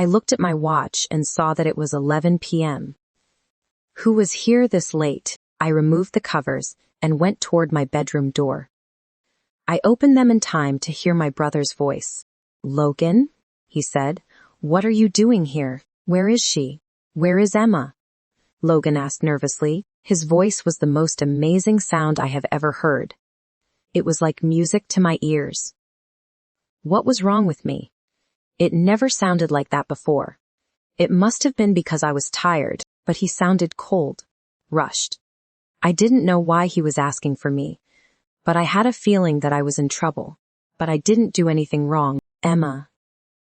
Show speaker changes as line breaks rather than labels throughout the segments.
I looked at my watch and saw that it was 11 p.m. Who was here this late? I removed the covers and went toward my bedroom door. I opened them in time to hear my brother's voice. "Logan?" he said. "What are you doing here? Where is she? Where is Emma?" Logan asked nervously. His voice was the most amazing sound I have ever heard. It was like music to my ears. What was wrong with me? It never sounded like that before. It must have been because I was tired, but he sounded cold, rushed. I didn't know why he was asking for me, but I had a feeling that I was in trouble. But I didn't do anything wrong. "Emma?"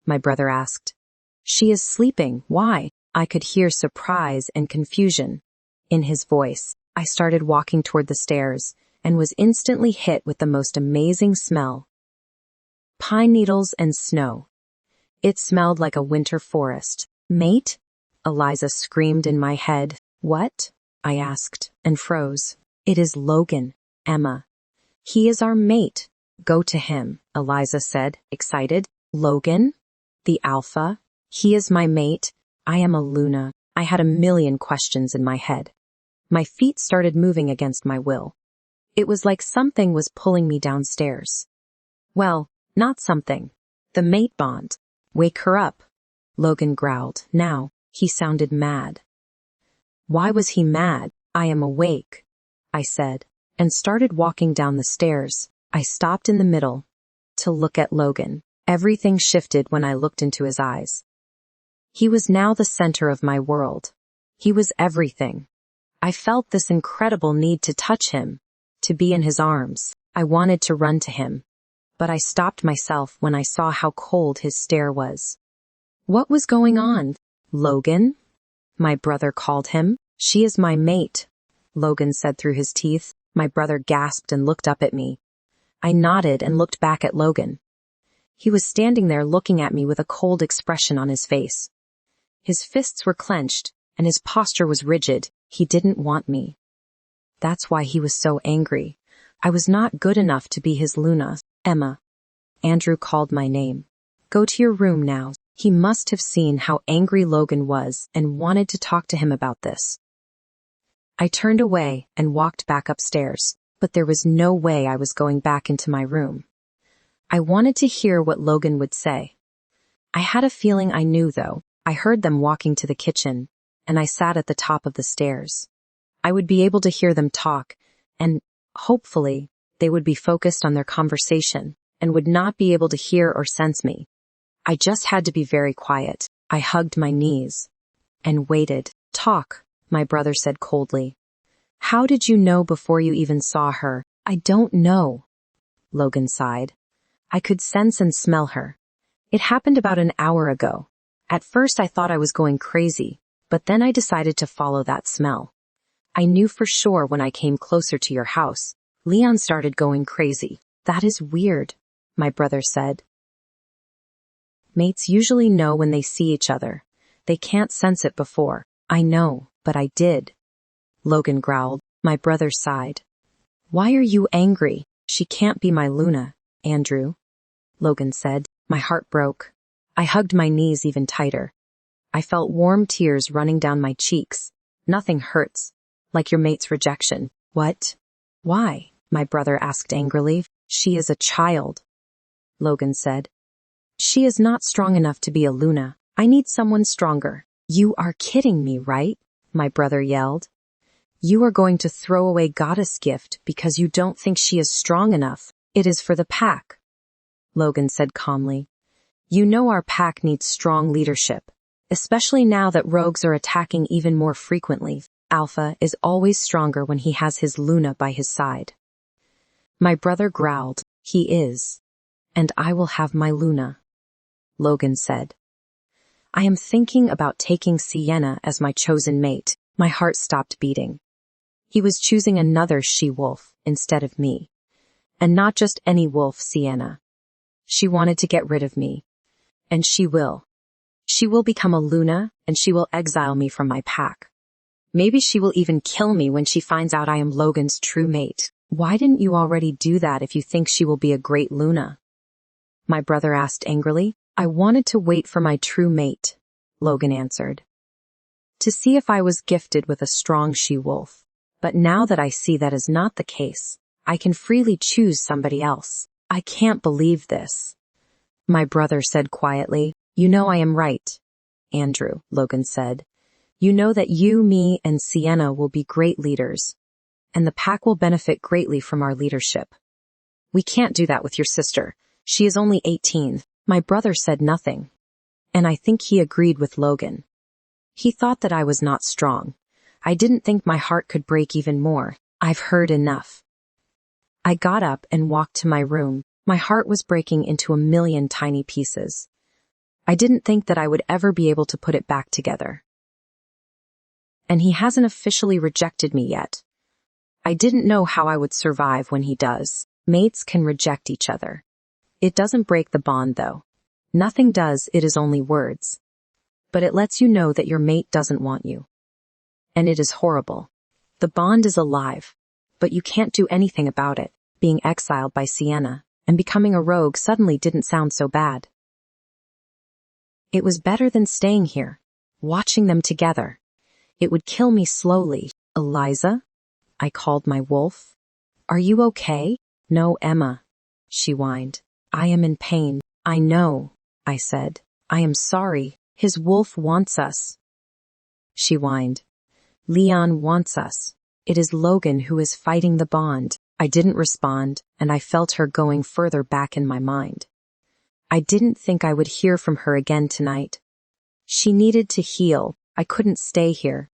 my brother asked. "She is sleeping. Why?" I could hear surprise and confusion in his voice. I started walking toward the stairs and was instantly hit with the most amazing smell. Pine needles and snow. It smelled like a winter forest. "Mate?" Eliza screamed in my head. "What?" I asked, and froze. "It is Logan, Emma. He is our mate. Go to him," Eliza said, excited. "Logan? The alpha? He is my mate. I am a Luna." I had a million questions in my head. My feet started moving against my will. It was like something was pulling me downstairs. Well, not something. The mate bond. "Wake her up," Logan growled. Now, he sounded mad. Why was he mad? "I am awake," I said, and started walking down the stairs. I stopped in the middle to look at Logan. Everything shifted when I looked into his eyes. He was now the center of my world. He was everything. I felt this incredible need to touch him, to be in his arms. I wanted to run to him, but I stopped myself when I saw how cold his stare was. What was going on? "Logan?" my brother called him. "She is my mate," Logan said through his teeth. My brother gasped and looked up at me. I nodded and looked back at Logan. He was standing there looking at me with a cold expression on his face. His fists were clenched, and his posture was rigid. He didn't want me. That's why he was so angry. I was not good enough to be his Luna. "Emma." Andrew called my name. "Go to your room now." He must have seen how angry Logan was and wanted to talk to him about this. I turned away and walked back upstairs, but there was no way I was going back into my room. I wanted to hear what Logan would say. I had a feeling I knew, though. I heard them walking to the kitchen, and I sat at the top of the stairs. I would be able to hear them talk, and, hopefully, they would be focused on their conversation and would not be able to hear or sense me. I just had to be very quiet. I hugged my knees and waited. "Talk," my brother said coldly. "How did you know before you even saw her?" "I don't know," Logan sighed. "I could sense and smell her. It happened about an hour ago. At first I thought I was going crazy, but then I decided to follow that smell. I knew for sure when I came closer to your house. Leon started going crazy." "That is weird," my brother said. Mates usually know when they see each other. They can't sense it before. "I know, but I did," Logan growled. My brother sighed. "Why are you angry? She can't be my Luna, Andrew," Logan said. My heart broke. I hugged my knees even tighter. I felt warm tears running down my cheeks. Nothing hurts like your mate's rejection. "What? Why?" my brother asked angrily. "She is a child," Logan said. "She is not strong enough to be a Luna. I need someone stronger." "You are kidding me, right?" my brother yelled. "You are going to throw away Goddess gift because you don't think she is strong enough. It is for the pack," Logan said calmly. "You know our pack needs strong leadership, especially now that rogues are attacking even more frequently. Alpha is always stronger when he has his Luna by his side." My brother growled. "He is. And I will have my Luna," Logan said. "I am thinking about taking Sienna as my chosen mate." My heart stopped beating. He was choosing another she-wolf instead of me. And not just any wolf, Sienna. She wanted to get rid of me. And she will. She will become a Luna, and she will exile me from my pack. Maybe she will even kill me when she finds out I am Logan's true mate. "Why didn't you already do that if you think she will be a great Luna?" my brother asked angrily. "I wanted to wait for my true mate," Logan answered. To see if I was gifted with a strong she-wolf. But now that I see that is not the case, I can freely choose somebody else. I can't believe this. My brother said quietly. You know I am right. Andrew, Logan said. You know that you, me, and Sienna will be great leaders. And the pack will benefit greatly from our leadership. We can't do that with your sister. She is only 18. My brother said nothing. And I think he agreed with Logan. He thought that I was not strong. I didn't think my heart could break even more. I've heard enough. I got up and walked to my room. My heart was breaking into a million tiny pieces. I didn't think that I would ever be able to put it back together. And he hasn't officially rejected me yet. I didn't know how I would survive when he does. Mates can reject each other. It doesn't break the bond, though. Nothing does, it is only words. But it lets you know that your mate doesn't want you. And it is horrible. The bond is alive, but you can't do anything about it. Being exiled by Sienna and becoming a rogue suddenly didn't sound so bad. It was better than staying here, watching them together. It would kill me slowly. Eliza? I called my wolf. Are you okay? No, Emma. She whined. I am in pain. I know, I said. I am sorry. His wolf wants us. She whined. Leon wants us. It is Logan who is fighting the bond. I didn't respond, and I felt her going further back in my mind. I didn't think I would hear from her again tonight. She needed to heal. I couldn't stay here.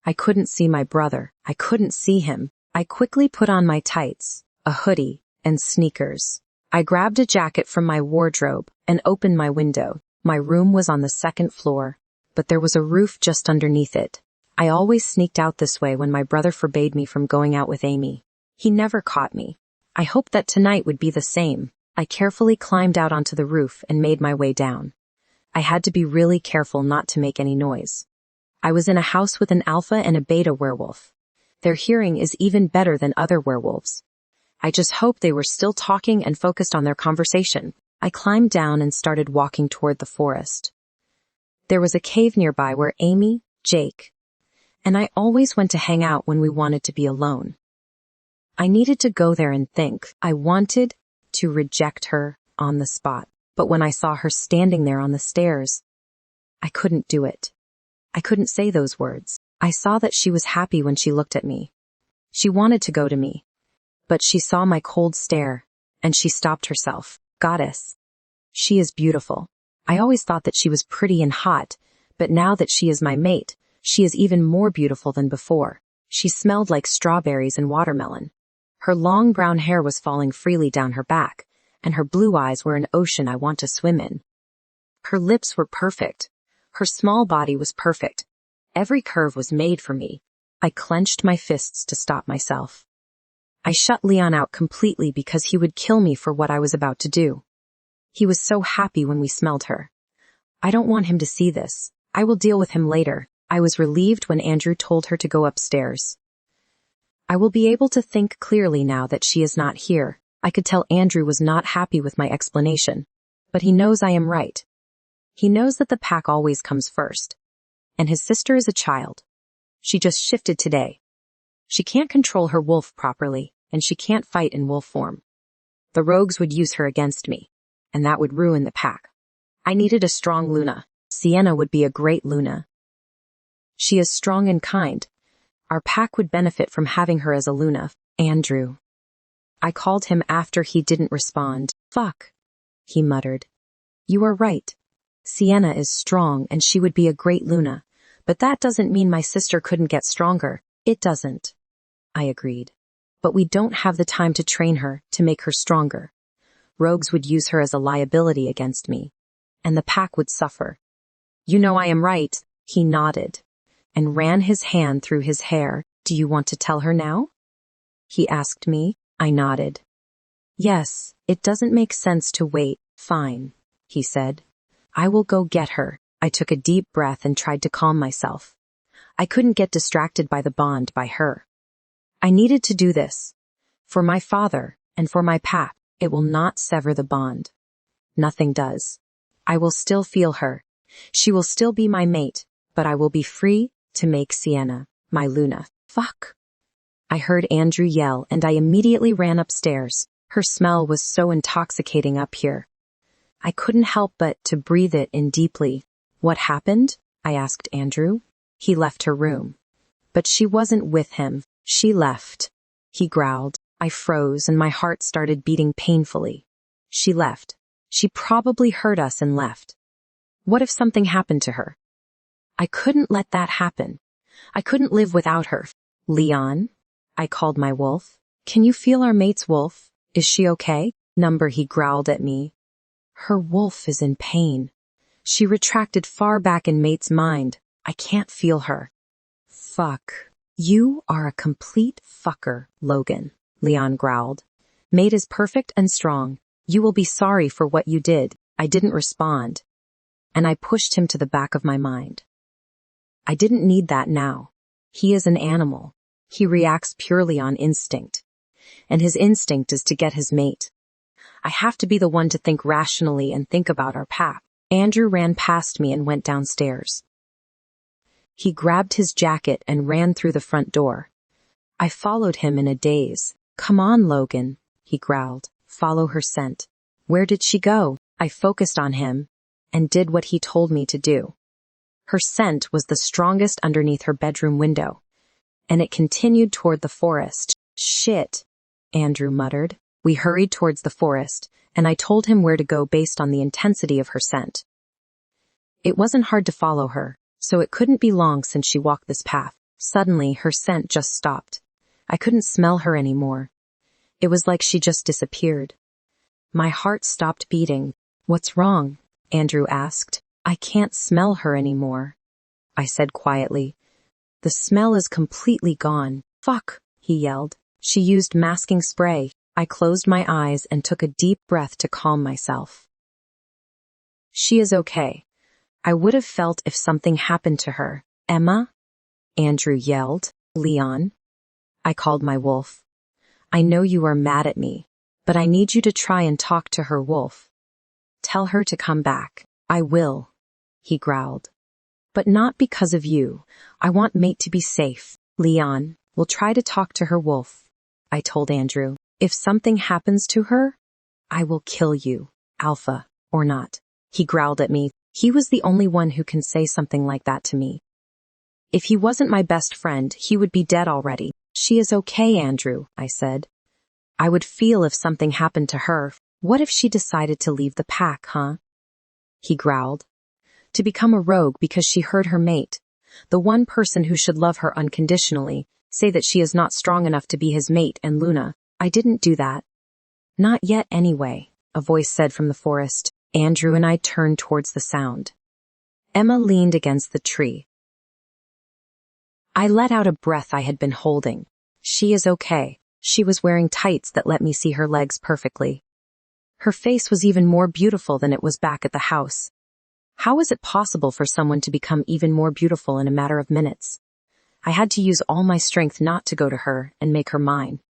I couldn't see my brother. I couldn't see him. I quickly put on my tights, a hoodie, and sneakers. I grabbed a jacket from my wardrobe and opened my window. My room was on the second floor, but there was a roof just underneath it. I always sneaked out this way when my brother forbade me from going out with Amy. He never caught me. I hoped that tonight would be the same. I carefully climbed out onto the roof and made my way down. I had to be really careful not to make any noise. I was in a house with an alpha and a beta werewolf. Their hearing is even better than other werewolves. I just hoped they were still talking and focused on their conversation. I climbed down and started walking toward the forest. There was a cave nearby where Amy, Jake, and I always went to hang out when we wanted to be alone. I needed to go there and think. I wanted to reject her on the spot, but when I saw her standing there on the stairs, I couldn't do it. I couldn't say those words. I saw that she was happy when she looked at me. She wanted to go to me, but she saw my cold stare, and she stopped herself. Goddess. She is beautiful. I always thought that she was pretty and hot, but now that she is my mate, she is even more beautiful than before. She smelled like strawberries and watermelon. Her long brown hair was falling freely down her back, and her blue eyes were an ocean I want to swim in. Her lips were perfect. Her small body was perfect. Every curve was made for me. I clenched my fists to stop myself. I shut Leon out completely because he would kill me for what I was about to do. He was so happy when we smelled her. I don't want him to see this. I will deal with him later. I was relieved when Andrew told her to go upstairs. I will be able to think clearly now that she is not here. I could tell Andrew was not happy with my explanation. But he knows I am right. He knows that the pack always comes first. And his sister is a child. She just shifted today. She can't control her wolf properly, and she can't fight in wolf form. The rogues would use her against me, and that would ruin the pack. I needed a strong Luna. Sienna would be a great Luna. She is strong and kind. Our pack would benefit from having her as a Luna. Andrew. I called him after he didn't respond. Fuck, he muttered. You are right. Sienna is strong and she would be a great Luna, but that doesn't mean my sister couldn't get stronger. It doesn't. I agreed. But we don't have the time to train her to make her stronger. Rogues would use her as a liability against me, and the pack would suffer. You know I am right. He nodded and ran his hand through his hair. Do you want to tell her now? He asked me. I nodded. Yes, it doesn't make sense to wait. Fine, he said. I will go get her. I took a deep breath and tried to calm myself. I couldn't get distracted by the bond by her. I needed to do this. For my father and for my pack, it will not sever the bond. Nothing does. I will still feel her, She will still be my mate, but I will be free to make Sienna my Luna. Fuck. I heard Andrew yell and I immediately ran upstairs. Her smell was so intoxicating up here. I couldn't help but to breathe it in deeply. What happened? I asked Andrew. He left her room. But she wasn't with him. She left. He growled. I froze and my heart started beating painfully. She left. She probably heard us and left. What if something happened to her? I couldn't let that happen. I couldn't live without her. Leon? I called my wolf. Can you feel our mate's wolf? Is she okay? Number, he growled at me. Her wolf is in pain. She retracted far back in mate's mind. I can't feel her. Fuck. You are a complete fucker, Logan, Leon growled. Mate is perfect and strong. You will be sorry for what you did. I didn't respond. And I pushed him to the back of my mind. I didn't need that now. He is an animal. He reacts purely on instinct. And his instinct is to get his mate. I have to be the one to think rationally and think about our path. Andrew ran past me and went downstairs. He grabbed his jacket and ran through the front door. I followed him in a daze. Come on, Logan, he growled. Follow her scent. Where did she go? I focused on him and did what he told me to do. Her scent was the strongest underneath her bedroom window, and it continued toward the forest. Shit, Andrew muttered. We hurried towards the forest, and I told him where to go based on the intensity of her scent. It wasn't hard to follow her, so it couldn't be long since she walked this path. Suddenly, her scent just stopped. I couldn't smell her anymore. It was like she just disappeared. My heart stopped beating. What's wrong? Andrew asked. I can't smell her anymore, I said quietly. The smell is completely gone. Fuck, he yelled. She used masking spray. I closed my eyes and took a deep breath to calm myself. She is okay. I would have felt if something happened to her. Emma? Andrew yelled. Leon? I called my wolf. I know you are mad at me, but I need you to try and talk to her, wolf. Tell her to come back. I will, he growled. But not because of you. I want mate to be safe. Leon, we'll try to talk to her, wolf, I told Andrew. If something happens to her, I will kill you, alpha or not. He growled at me. He was the only one who can say something like that to me. If he wasn't my best friend, he would be dead already. She is okay, Andrew, I said. I would feel if something happened to her. What if she decided to leave the pack, huh? He growled. To become a rogue because she heard her mate, the one person who should love her unconditionally, say that she is not strong enough to be his mate and Luna. I didn't do that. Not yet anyway, a voice said from the forest. Andrew and I turned towards the sound. Emma leaned against the tree. I let out a breath I had been holding. She is okay. She was wearing tights that let me see her legs perfectly. Her face was even more beautiful than it was back at the house. How is it possible for someone to become even more beautiful in a matter of minutes? I had to use all my strength not to go to her and make her mine.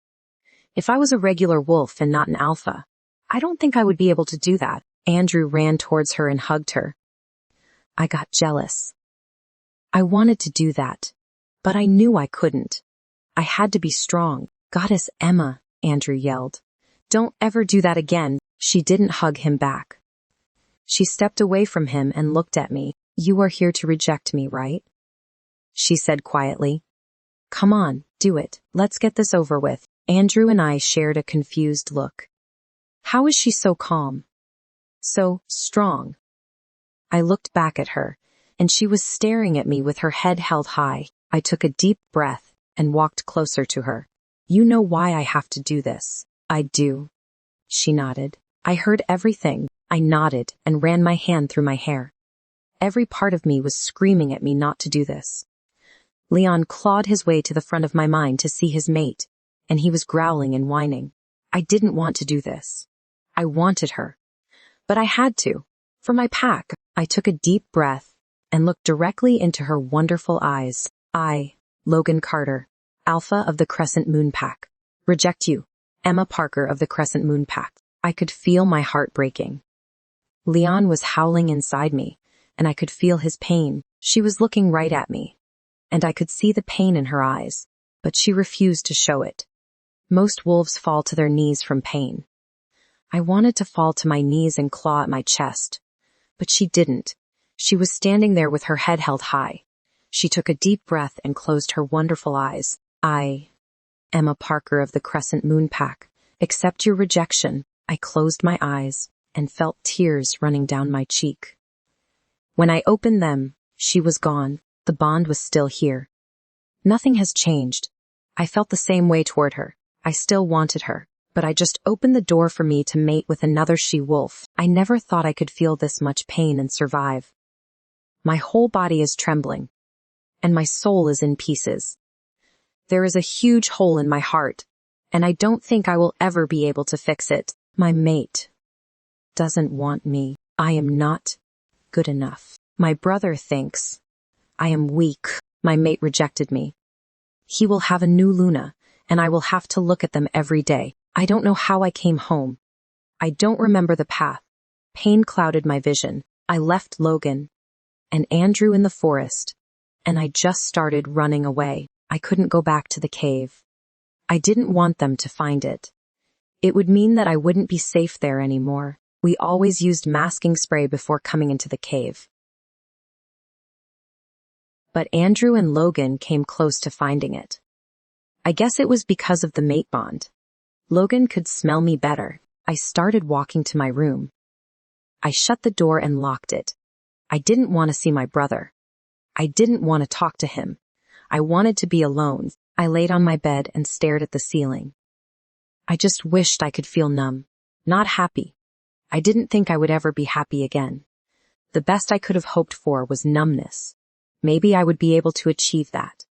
If I was a regular wolf and not an alpha, I don't think I would be able to do that. Andrew ran towards her and hugged her. I got jealous. I wanted to do that, but I knew I couldn't. I had to be strong. Goddess Emma, Andrew yelled. Don't ever do that again. She didn't hug him back. She stepped away from him and looked at me. You are here to reject me, right? She said quietly. Come on, do it. Let's get this over with. Andrew and I shared a confused look. How is she so calm? So strong? I looked back at her, and she was staring at me with her head held high. I took a deep breath and walked closer to her. You know why I have to do this. I do. She nodded. I heard everything. I nodded and ran my hand through my hair. Every part of me was screaming at me not to do this. Leon clawed his way to the front of my mind to see his mate, and he was growling and whining. I didn't want to do this. I wanted her. But I had to. For my pack, I took a deep breath and looked directly into her wonderful eyes. I, Logan Carter, Alpha of the Crescent Moon Pack, reject you, Emma Parker of the Crescent Moon Pack. I could feel my heart breaking. Leon was howling inside me, and I could feel his pain. She was looking right at me, and I could see the pain in her eyes, but she refused to show it. Most wolves fall to their knees from pain. I wanted to fall to my knees and claw at my chest, but she didn't. She was standing there with her head held high. She took a deep breath and closed her wonderful eyes. I, Emma Parker of the Crescent Moon Pack, accept your rejection. I closed my eyes and felt tears running down my cheek. When I opened them, she was gone. The bond was still here. Nothing has changed. I felt the same way toward her. I still wanted her, but I just opened the door for me to mate with another she-wolf. I never thought I could feel this much pain and survive. My whole body is trembling, and my soul is in pieces. There is a huge hole in my heart, and I don't think I will ever be able to fix it. My mate doesn't want me. I am not good enough. My brother thinks I am weak. My mate rejected me. He will have a new Luna, and I will have to look at them every day. I don't know how I came home. I don't remember the path. Pain clouded my vision. I left Logan and Andrew in the forest, and I just started running away. I couldn't go back to the cave. I didn't want them to find it. It would mean that I wouldn't be safe there anymore. We always used masking spray before coming into the cave. But Andrew and Logan came close to finding it. I guess it was because of the mate bond. Logan could smell me better. I started walking to my room. I shut the door and locked it. I didn't want to see my brother. I didn't want to talk to him. I wanted to be alone. I laid on my bed and stared at the ceiling. I just wished I could feel numb, not happy. I didn't think I would ever be happy again. The best I could have hoped for was numbness. Maybe I would be able to achieve that.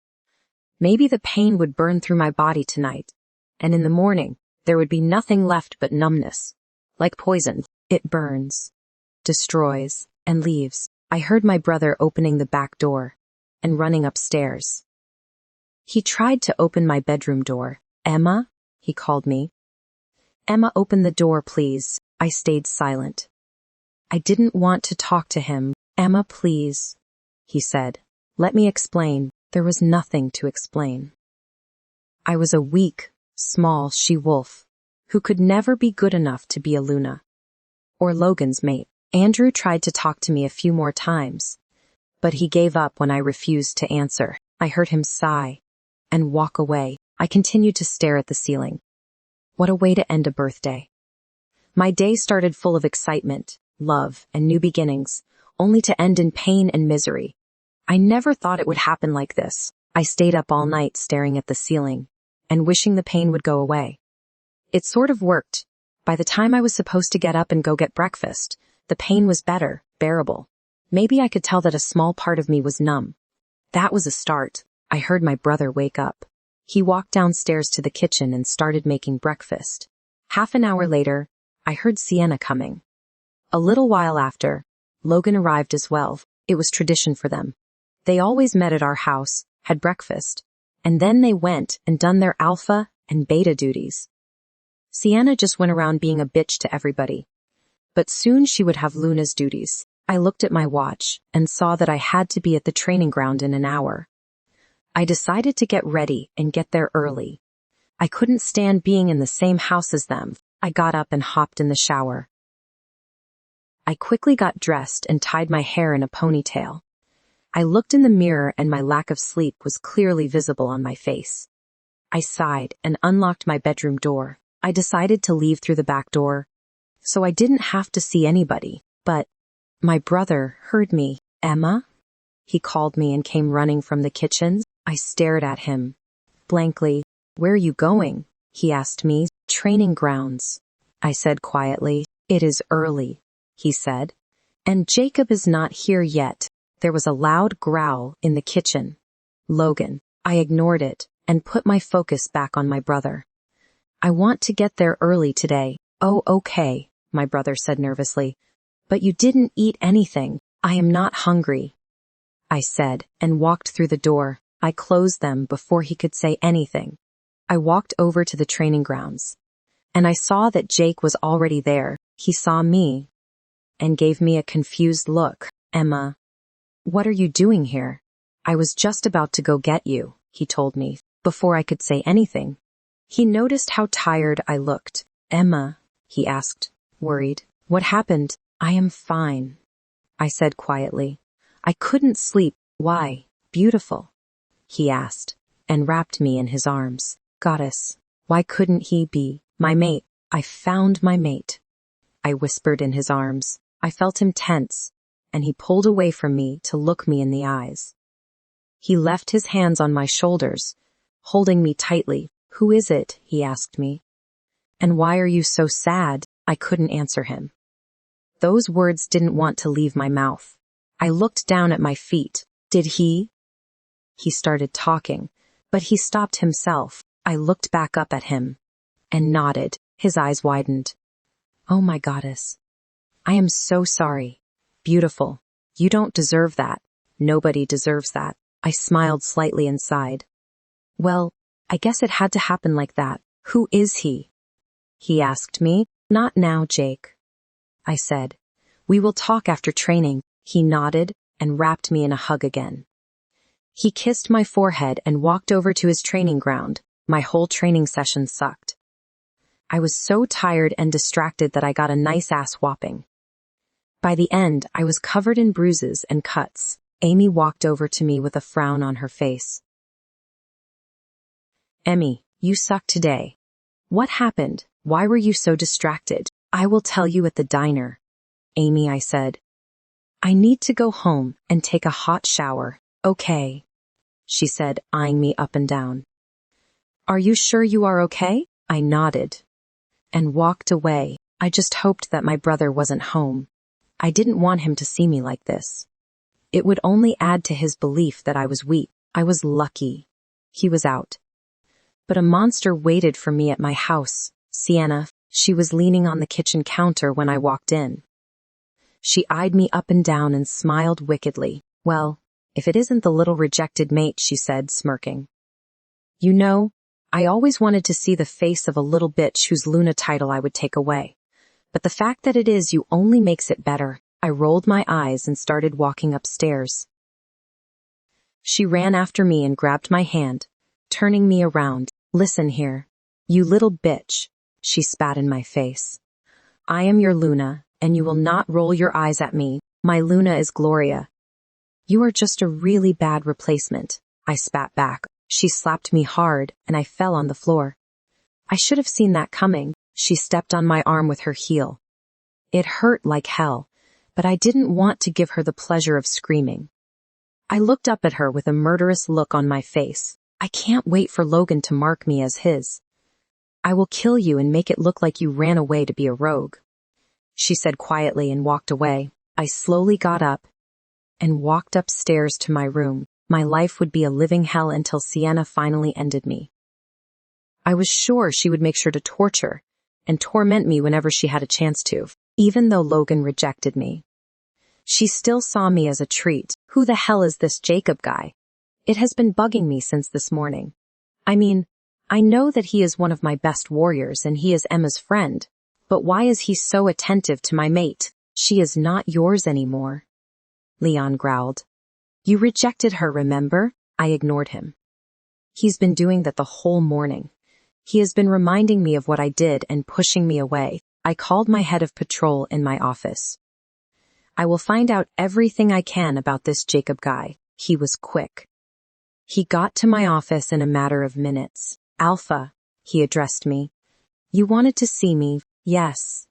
Maybe the pain would burn through my body tonight, and in the morning, there would be nothing left but numbness. Like poison, it burns, destroys, and leaves. I heard my brother opening the back door and running upstairs. He tried to open my bedroom door. Emma, he called me. Emma, open the door, please. I stayed silent. I didn't want to talk to him. Emma, please, he said. Let me explain. There was nothing to explain. I was a weak, small she-wolf who could never be good enough to be a Luna or Logan's mate. Andrew tried to talk to me a few more times, but he gave up when I refused to answer. I heard him sigh and walk away. I continued to stare at the ceiling. What a way to end a birthday. My day started full of excitement, love, and new beginnings, only to end in pain and misery. I never thought it would happen like this. I stayed up all night staring at the ceiling and wishing the pain would go away. It sort of worked. By the time I was supposed to get up and go get breakfast, the pain was better, bearable. Maybe I could tell that a small part of me was numb. That was a start. I heard my brother wake up. He walked downstairs to the kitchen and started making breakfast. Half an hour later, I heard Sienna coming. A little while after, Logan arrived as well. It was tradition for them. They always met at our house, had breakfast, and then they went and done their alpha and beta duties. Sienna just went around being a bitch to everybody. But soon she would have Luna's duties. I looked at my watch and saw that I had to be at the training ground in an hour. I decided to get ready and get there early. I couldn't stand being in the same house as them. I got up and hopped in the shower. I quickly got dressed and tied my hair in a ponytail. I looked in the mirror and my lack of sleep was clearly visible on my face. I sighed and unlocked my bedroom door. I decided to leave through the back door, so I didn't have to see anybody. But my brother heard me. Emma? He called me and came running from the kitchen. I stared at him blankly. Where are you going? He asked me. Training grounds, I said quietly. It is early, he said. And Jacob is not here yet. There was a loud growl in the kitchen. Logan. I ignored it and put my focus back on my brother. I want to get there early today. Oh, okay, my brother said nervously. But you didn't eat anything. I am not hungry, I said, and walked through the door. I closed them before he could say anything. I walked over to the training grounds, and I saw that Jake was already there. He saw me and gave me a confused look. Emma, what are you doing here? I was just about to go get you, he told me, before I could say anything. He noticed how tired I looked. Emma, he asked, worried. What happened? I am fine, I said quietly. I couldn't sleep. Why? Beautiful, he asked, and wrapped me in his arms. Goddess, why couldn't he be my mate? I found my mate, I whispered in his arms. I felt him tense, and he pulled away from me to look me in the eyes. He left his hands on my shoulders, holding me tightly. Who is it? He asked me. And why are you so sad? I couldn't answer him. Those words didn't want to leave my mouth. I looked down at my feet. Did he? He started talking, but he stopped himself. I looked back up at him and nodded. His eyes widened. Oh my goddess. I am so sorry. Beautiful. You don't deserve that. Nobody deserves that. I smiled slightly inside. Well, I guess it had to happen like that. Who is he? He asked me. Not now, Jake, I said. We will talk after training. He nodded and wrapped me in a hug again. He kissed my forehead and walked over to his training ground. My whole training session sucked. I was so tired and distracted that I got a nice ass whopping. By the end, I was covered in bruises and cuts. Amy walked over to me with a frown on her face. Emmy, you suck today. What happened? Why were you so distracted? I will tell you at the diner. Amy, I said. I need to go home and take a hot shower. Okay, she said, eyeing me up and down. Are you sure you are okay? I nodded and walked away. I just hoped that my brother wasn't home. I didn't want him to see me like this. It would only add to his belief that I was weak. I was lucky. He was out. But a monster waited for me at my house. Sienna, she was leaning on the kitchen counter when I walked in. She eyed me up and down and smiled wickedly. Well, if it isn't the little rejected mate, she said, smirking. You know, I always wanted to see the face of a little bitch whose Luna title I would take away. But the fact that it is you only makes it better. I rolled my eyes and started walking upstairs. She ran after me and grabbed my hand, turning me around. Listen here, you little bitch, she spat in my face. I am your Luna, and you will not roll your eyes at me. My Luna is Gloria. You are just a really bad replacement, I spat back. She slapped me hard, and I fell on the floor. I should have seen that coming. She stepped on my arm with her heel. It hurt like hell, but I didn't want to give her the pleasure of screaming. I looked up at her with a murderous look on my face. I can't wait for Logan to mark me as his. I will kill you and make it look like you ran away to be a rogue, she said quietly and walked away. I slowly got up and walked upstairs to my room. My life would be a living hell until Sienna finally ended me. I was sure she would make sure to torture and torment me whenever she had a chance to, even though Logan rejected me. She still saw me as a treat. Who the hell is this Jacob guy? It has been bugging me since this morning. I mean, I know that he is one of my best warriors and he is Emma's friend, but why is he so attentive to my mate? She is not yours anymore, Leon growled. You rejected her, remember? I ignored him. He's been doing that the whole morning. He has been reminding me of what I did and pushing me away. I called my head of patrol in my office. I will find out everything I can about this Jacob guy. He was quick. He got to my office in a matter of minutes. Alpha, he addressed me. You wanted to see me? Yes,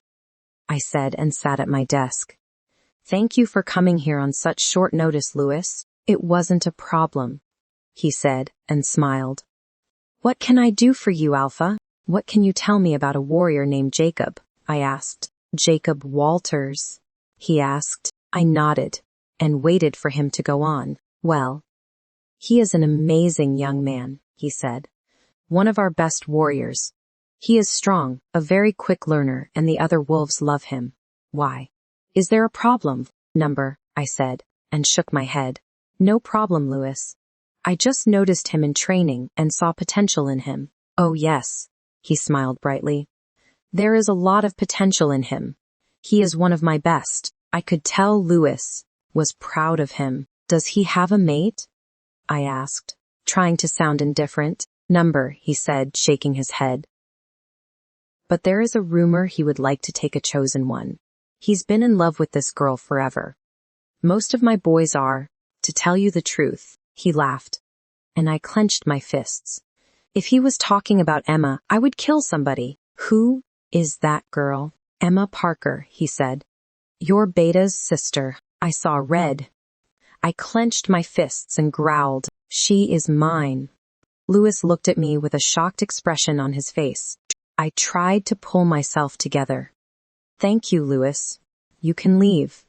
I said and sat at my desk. Thank you for coming here on such short notice, Lewis. It wasn't a problem, he said and smiled. What can I do for you, Alpha? What can you tell me about a warrior named Jacob? I asked. Jacob Walters, he asked. I nodded and waited for him to go on. Well, he is an amazing young man, he said. One of our best warriors. He is strong, a very quick learner, and the other wolves love him. Why? Is there a problem? Number, I said, and shook my head. No problem, Lewis. I just noticed him in training and saw potential in him. Oh yes, he smiled brightly. There is a lot of potential in him. He is one of my best. I could tell Lewis, Was proud of him. Does he have a mate? I asked, trying to sound indifferent. Number, he said, shaking his head. But there is a rumor he would like to take a chosen one. He's been in love with this girl forever. Most of my boys are, to tell you the truth. He laughed, and I clenched my fists. If he was talking about Emma, I would kill somebody. Who is that girl? Emma Parker, he said. Your Beta's sister. I saw red. I clenched my fists and growled, she is mine. Louis looked at me with a shocked expression on his face. I tried to pull myself together. Thank you, Louis. You can leave,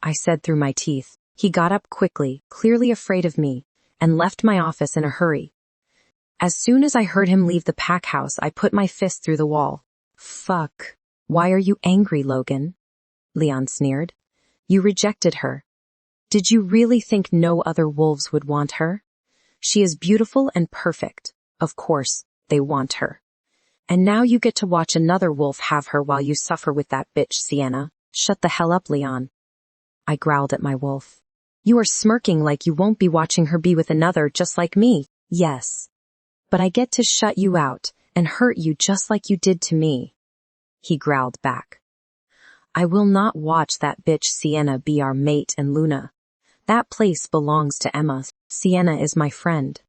I said through my teeth. He got up quickly, clearly afraid of me, and left my office in a hurry. As soon as I heard him leave the pack house, I put my fist through the wall. Fuck. Why are you angry, Logan? Leon sneered. You rejected her. Did you really think no other wolves would want her? She is beautiful and perfect. Of course, they want her. And now you get to watch another wolf have her while you suffer with that bitch, Sienna. Shut the hell up, Leon. I growled at my wolf. You are smirking like you won't be watching her be with another just like me. Yes. But I get to shut you out and hurt you just like you did to me. He growled back. I will not watch that bitch Sienna be our mate and Luna. That place belongs to Emma. Sienna is my friend.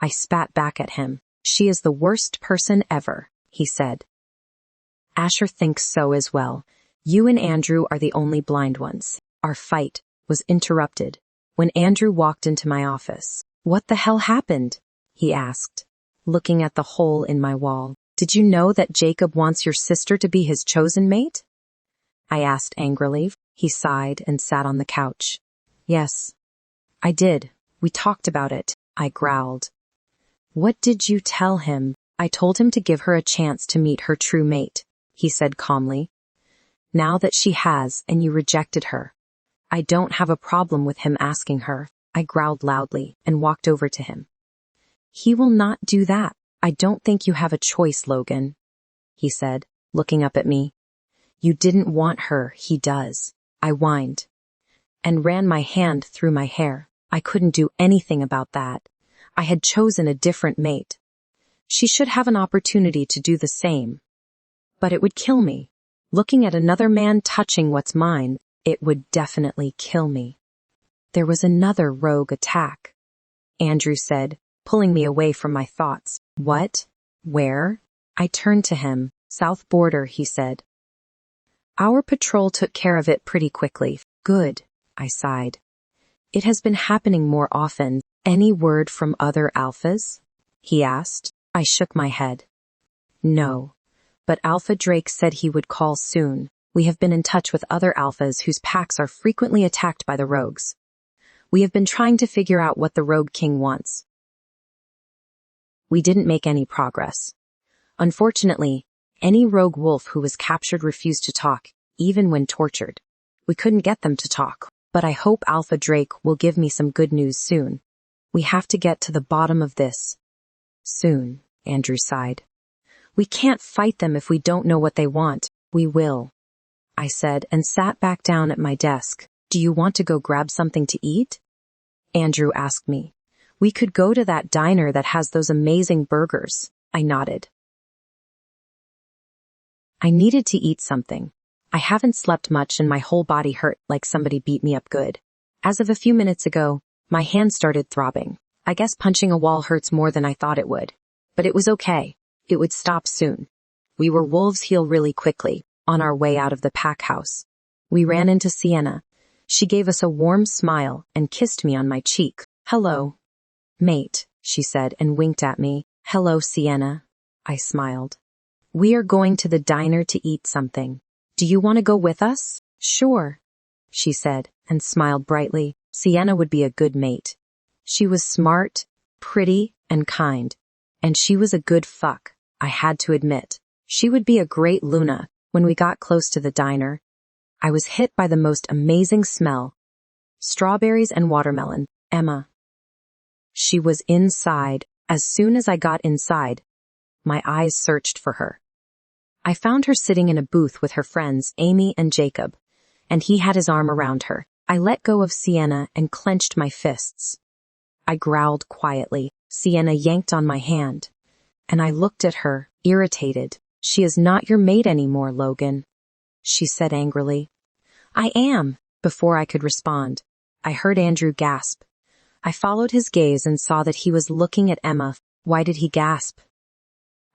I spat back at him. She is the worst person ever, he said. Asher thinks so as well. You and Andrew are the only blind ones. Our fight was interrupted when Andrew walked into my office. What the hell happened? He asked, looking at the hole in my wall. Did you know that Jacob wants your sister to be his chosen mate? I asked angrily. He sighed and sat on the couch. Yes, I did. We talked about it, I growled. What did you tell him? I told him to give her a chance to meet her true mate, he said calmly. Now that she has and you rejected her, I don't have a problem with him asking her, I growled loudly and walked over to him. He will not do that. I don't think you have a choice, Logan, he said, looking up at me. You didn't want her, he does, I whined, and ran my hand through my hair. I couldn't do anything about that. I had chosen a different mate. She should have an opportunity to do the same. But it would kill me. Looking at another man touching what's mine, it would definitely kill me. There was another rogue attack, Andrew said, pulling me away from my thoughts. What? Where? I turned to him. South border, he said. Our patrol took care of it pretty quickly. Good, I sighed. It has been happening more often. Any word from other alphas? He asked. I shook my head. No, but Alpha Drake said he would call soon. We have been in touch with other alphas whose packs are frequently attacked by the rogues. We have been trying to figure out what the Rogue King wants. We didn't make any progress. Unfortunately, any rogue wolf who was captured refused to talk, even when tortured. We couldn't get them to talk, but I hope Alpha Drake will give me some good news soon. We have to get to the bottom of this. Soon, Andrew sighed. We can't fight them if we don't know what they want. We will, I said, and sat back down at my desk. Do you want to go grab something to eat? Andrew asked me. We could go to that diner that has those amazing burgers. I nodded. I needed to eat something. I haven't slept much and my whole body hurt like somebody beat me up good. As of a few minutes ago, my hand started throbbing. I guess punching a wall hurts more than I thought it would. But it was okay. It would stop soon. We were wolves heal really quickly, on our way out of the pack house. We ran into Sienna. She gave us a warm smile and kissed me on my cheek. Hello, mate, she said and winked at me. Hello, Sienna. I smiled. We are going to the diner to eat something. Do you want to go with us? Sure, she said and smiled brightly. Sienna would be a good mate. She was smart, pretty, and kind. And she was a good fuck, I had to admit. She would be a great Luna. When we got close to the diner, I was hit by the most amazing smell. Strawberries and watermelon. Emma. She was inside. As soon as I got inside, my eyes searched for her. I found her sitting in a booth with her friends, Amy and Jacob, and he had his arm around her. I let go of Sienna and clenched my fists. I growled quietly. Sienna yanked on my hand, and I looked at her, irritated. "She is not your mate anymore, Logan," she said angrily. "I am." Before I could respond, I heard Andrew gasp. I followed his gaze and saw that he was looking at Emma. Why did he gasp?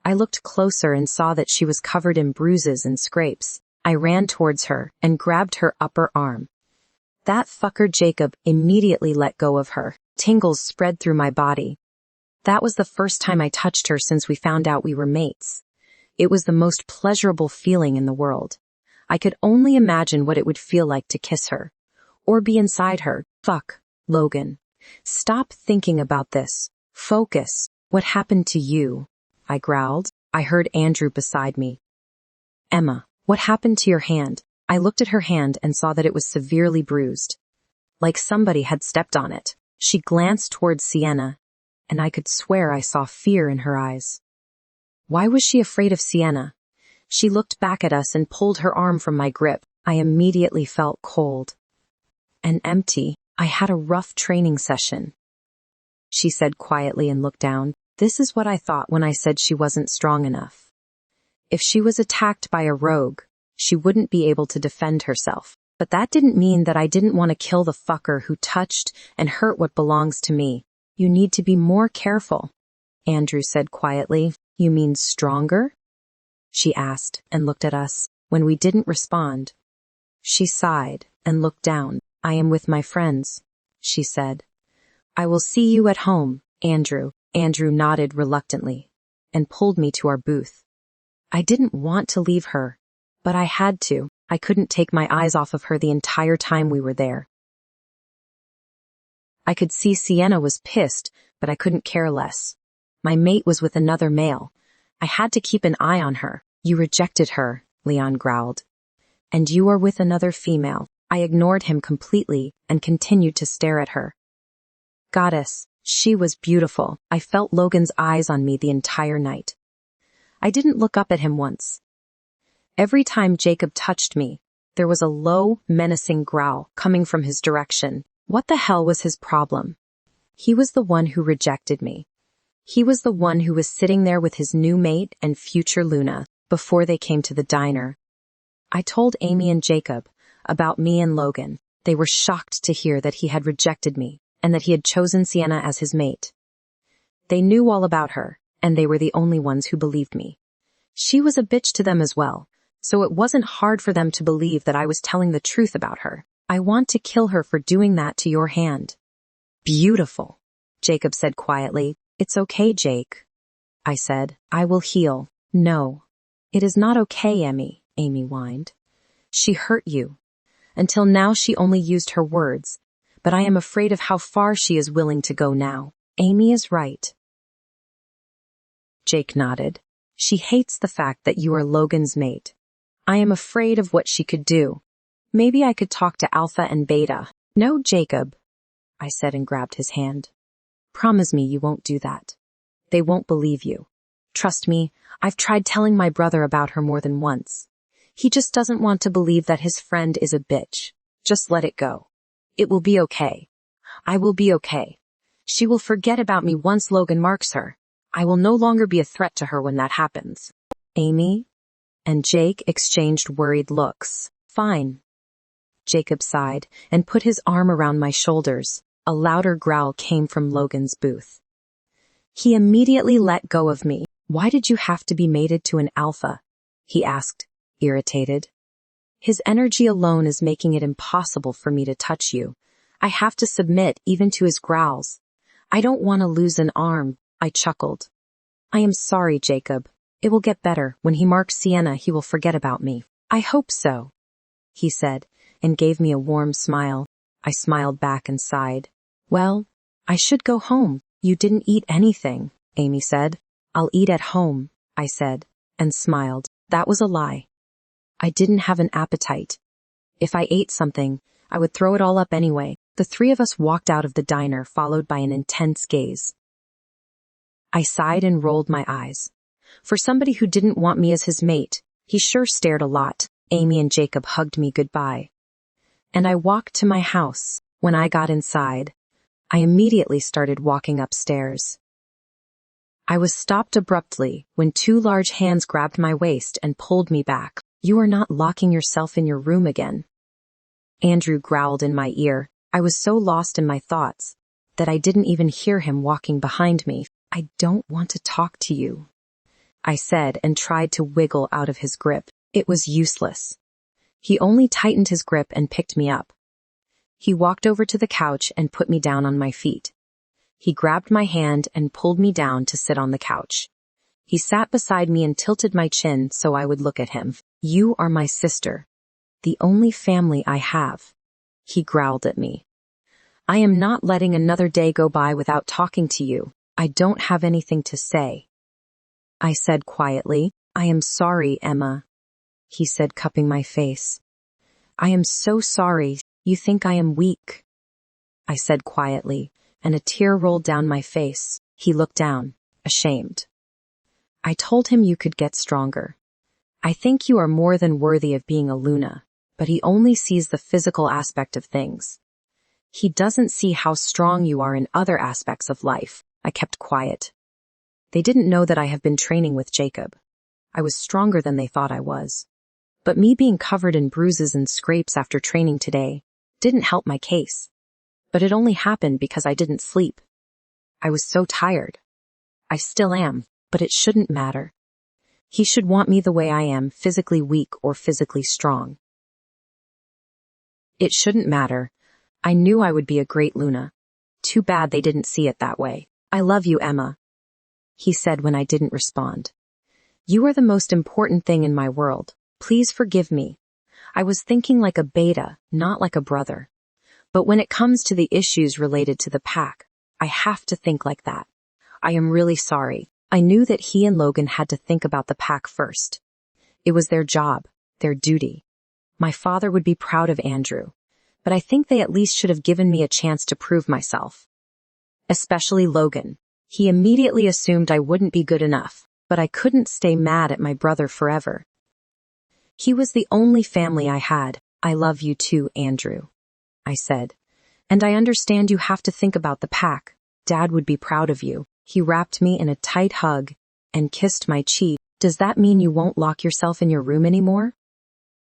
I looked closer and saw that she was covered in bruises and scrapes. I ran towards her and grabbed her upper arm. That fucker Jacob immediately let go of her. Tingles spread through my body. That was the first time I touched her since we found out we were mates. It was the most pleasurable feeling in the world. I could only imagine what it would feel like to kiss her. Or be inside her. Fuck, Logan. Stop thinking about this. Focus. What happened to you? I growled. I heard Andrew beside me. Emma, what happened to your hand? I looked at her hand and saw that it was severely bruised. Like somebody had stepped on it. She glanced towards Sienna, and I could swear I saw fear in her eyes. Why was she afraid of Sienna? She looked back at us and pulled her arm from my grip. I immediately felt cold and empty. I had a rough training session, she said quietly and looked down. This is what I thought when I said she wasn't strong enough. If she was attacked by a rogue, she wouldn't be able to defend herself. But that didn't mean that I didn't want to kill the fucker who touched and hurt what belongs to me. You need to be more careful, Andrew said quietly. You mean stronger? She asked and looked at us. When we didn't respond, she sighed and looked down. I am with my friends, she said. I will see you at home, Andrew. Andrew nodded reluctantly and pulled me to our booth. I didn't want to leave her, but I had to. I couldn't take my eyes off of her the entire time we were there. I could see Sienna was pissed, but I couldn't care less. My mate was with another male. I had to keep an eye on her. You rejected her, Leon growled. And you are with another female. I ignored him completely and continued to stare at her. Goddess, she was beautiful. I felt Logan's eyes on me the entire night. I didn't look up at him once. Every time Jacob touched me, there was a low, menacing growl coming from his direction. What the hell was his problem? He was the one who rejected me. He was the one who was sitting there with his new mate and future Luna before they came to the diner. I told Amy and Jacob about me and Logan. They were shocked to hear that he had rejected me and that he had chosen Sienna as his mate. They knew all about her, and they were the only ones who believed me. She was a bitch to them as well, so it wasn't hard for them to believe that I was telling the truth about her. I want to kill her for doing that to your hand. Beautiful, Jacob said quietly. It's okay, Jake, I said. I will heal. No, it is not okay, Amy whined. She hurt you. Until now she only used her words, but I am afraid of how far she is willing to go now. Amy is right. Jake nodded. She hates the fact that you are Logan's mate. I am afraid of what she could do. Maybe I could talk to Alpha and Beta. No, Jacob, I said and grabbed his hand. Promise me you won't do that. They won't believe you. Trust me, I've tried telling my brother about her more than once. He just doesn't want to believe that his friend is a bitch. Just let it go. It will be okay. I will be okay. She will forget about me once Logan marks her. I will no longer be a threat to her when that happens. Amy and Jake exchanged worried looks. Fine. Jacob sighed and put his arm around my shoulders. A louder growl came from Logan's booth. He immediately let go of me. Why did you have to be mated to an alpha? He asked, irritated. His energy alone is making it impossible for me to touch you. I have to submit even to his growls. I don't want to lose an arm, I chuckled. I am sorry, Jacob. It will get better. When he marks Sienna, he will forget about me. I hope so, he said, and gave me a warm smile. I smiled back and sighed. Well, I should go home. You didn't eat anything, Amy said. I'll eat at home, I said, and smiled. That was a lie. I didn't have an appetite. If I ate something, I would throw it all up anyway. The three of us walked out of the diner, followed by an intense gaze. I sighed and rolled my eyes. For somebody who didn't want me as his mate, he sure stared a lot. Amy and Jacob hugged me goodbye. and I walked to my house. When I got inside, I immediately started walking upstairs. I was stopped abruptly when two large hands grabbed my waist and pulled me back. "You are not locking yourself in your room again." Andrew growled in my ear. I was so lost in my thoughts that I didn't even hear him walking behind me. "I don't want to talk to you," I said and tried to wiggle out of his grip. It was useless. He only tightened his grip and picked me up. He walked over to the couch and put me down on my feet. He grabbed my hand and pulled me down to sit on the couch. He sat beside me and tilted my chin so I would look at him. "You are my sister, the only family I have," he growled at me. "I am not letting another day go by without talking to you. I don't have anything to say." I said quietly, "I am sorry, Emma," he said, cupping my face. "I am so sorry. You think I am weak," I said quietly, and a tear rolled down my face. He looked down, ashamed. I told him, "You could get stronger. I think you are more than worthy of being a Luna," but he only sees the physical aspect of things. He doesn't see how strong you are in other aspects of life. I kept quiet. They didn't know that I have been training with Jacob. I was stronger than they thought I was. But me being covered in bruises and scrapes after training today didn't help my case. But it only happened because I didn't sleep. I was so tired. I still am, but it shouldn't matter. He should want me the way I am, physically weak or physically strong. It shouldn't matter. I knew I would be a great Luna. Too bad they didn't see it that way. "I love you, Emma," he said when I didn't respond. "You are the most important thing in my world. Please forgive me. I was thinking like a beta, not like a brother. But when it comes to the issues related to the pack, I have to think like that. I am really sorry." I knew that he and Logan had to think about the pack first. It was their job, their duty. My father would be proud of Andrew, but I think they at least should have given me a chance to prove myself. Especially Logan. He immediately assumed I wouldn't be good enough, but I couldn't stay mad at my brother forever. He was the only family I had. "I love you too, Andrew," I said. "And I understand you have to think about the pack. Dad would be proud of you." He wrapped me in a tight hug and kissed my cheek. "Does that mean you won't lock yourself in your room anymore?"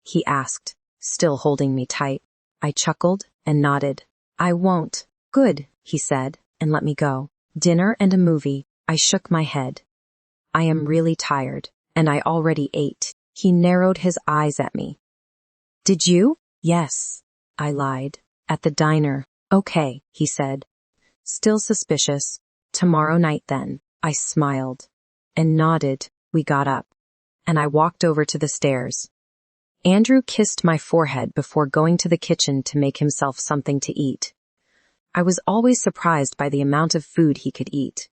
he asked, still holding me tight. I chuckled and nodded. "I won't." "Good," he said, and let me go. "Dinner and a movie." I shook my head. "I am really tired, and I already ate." He narrowed his eyes at me. "Did you?" "Yes," I lied. "At the diner." "Okay," he said, still suspicious. "Tomorrow night then." I smiled and nodded. We got up, and I walked over to the stairs. Andrew kissed my forehead before going to the kitchen to make himself something to eat. I was always surprised by the amount of food he could eat.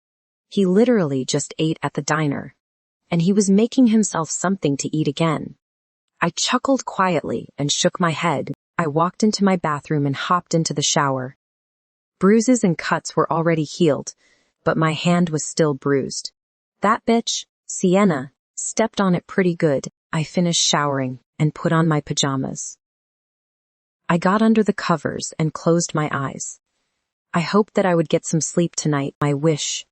He literally just ate at the diner, and he was making himself something to eat again. I chuckled quietly and shook my head. I walked into my bathroom and hopped into the shower. Bruises and cuts were already healed, but my hand was still bruised. That bitch, Sienna, stepped on it pretty good. I finished showering and put on my pajamas. I got under the covers and closed my eyes. I hoped that I would get some sleep tonight. My wish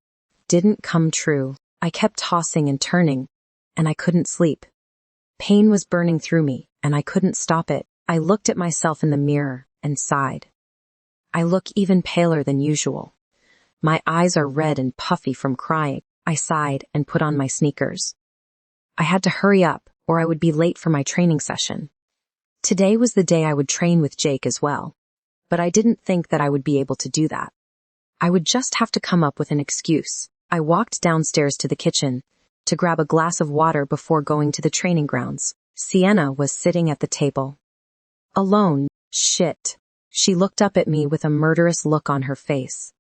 didn't come true. I kept tossing and turning, and I couldn't sleep. Pain was burning through me, and I couldn't stop it. I looked at myself in the mirror and sighed. I look even paler than usual. My eyes are red and puffy from crying. I sighed and put on my sneakers. I had to hurry up, or I would be late for my training session. Today was the day I would train with Jake as well, but I didn't think that I would be able to do that. I would just have to come up with an excuse. I walked downstairs to the kitchen to grab a glass of water before going to the training grounds. Sienna was sitting at the table. Alone. Shit. She looked up at me with a murderous look on her face.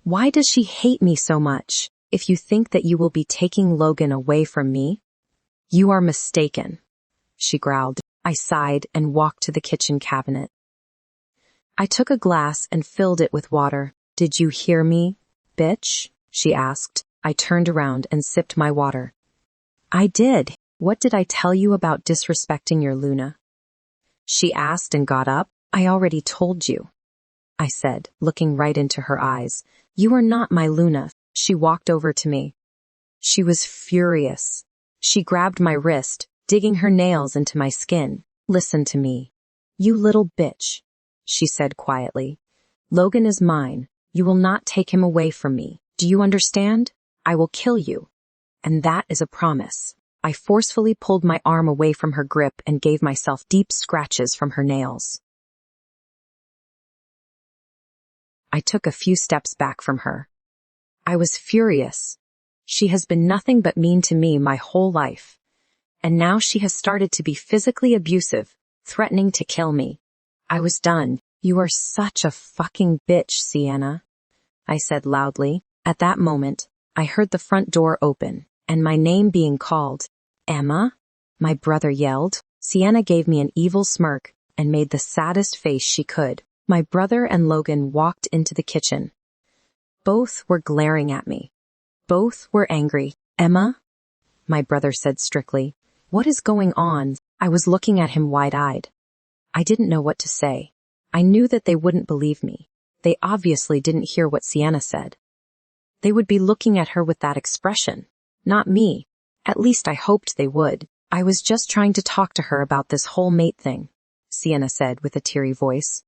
Why does she hate me so much? If you think that you will be taking Logan away from me, you are mistaken, she growled. I sighed and walked to the kitchen cabinet. I took a glass and filled it with water. Did you hear me, bitch? She asked. I turned around and sipped my water. I did. What did I tell you about disrespecting your Luna? She asked and got up. I already told you, I said, looking right into her eyes. You are not my Luna. She walked over to me. She was furious. She grabbed my wrist, digging her nails into my skin. Listen to me. You little bitch, she said quietly. Logan is mine. You will not take him away from me. Do you understand? I will kill you. And that is a promise. I forcefully pulled my arm away from her grip and gave myself deep scratches from her nails. I took a few steps back from her. I was furious. She has been nothing but mean to me my whole life. And now she has started to be physically abusive, threatening to kill me. I was done. You are such a fucking bitch, Sienna, I said loudly. At that moment, I heard the front door open, and my name being called. Emma? My brother yelled. Sienna gave me an evil smirk and made the saddest face she could. My brother and Logan walked into the kitchen. Both were glaring at me. Both were angry. Emma? My brother said strictly. What is going on? I was looking at him wide-eyed. I didn't know what to say. I knew that they wouldn't believe me. They obviously didn't hear what Sienna said. They would be looking at her with that expression, not me. At least I hoped they would. I was just trying to talk to her about this whole mate thing, Sienna said with a teary voice.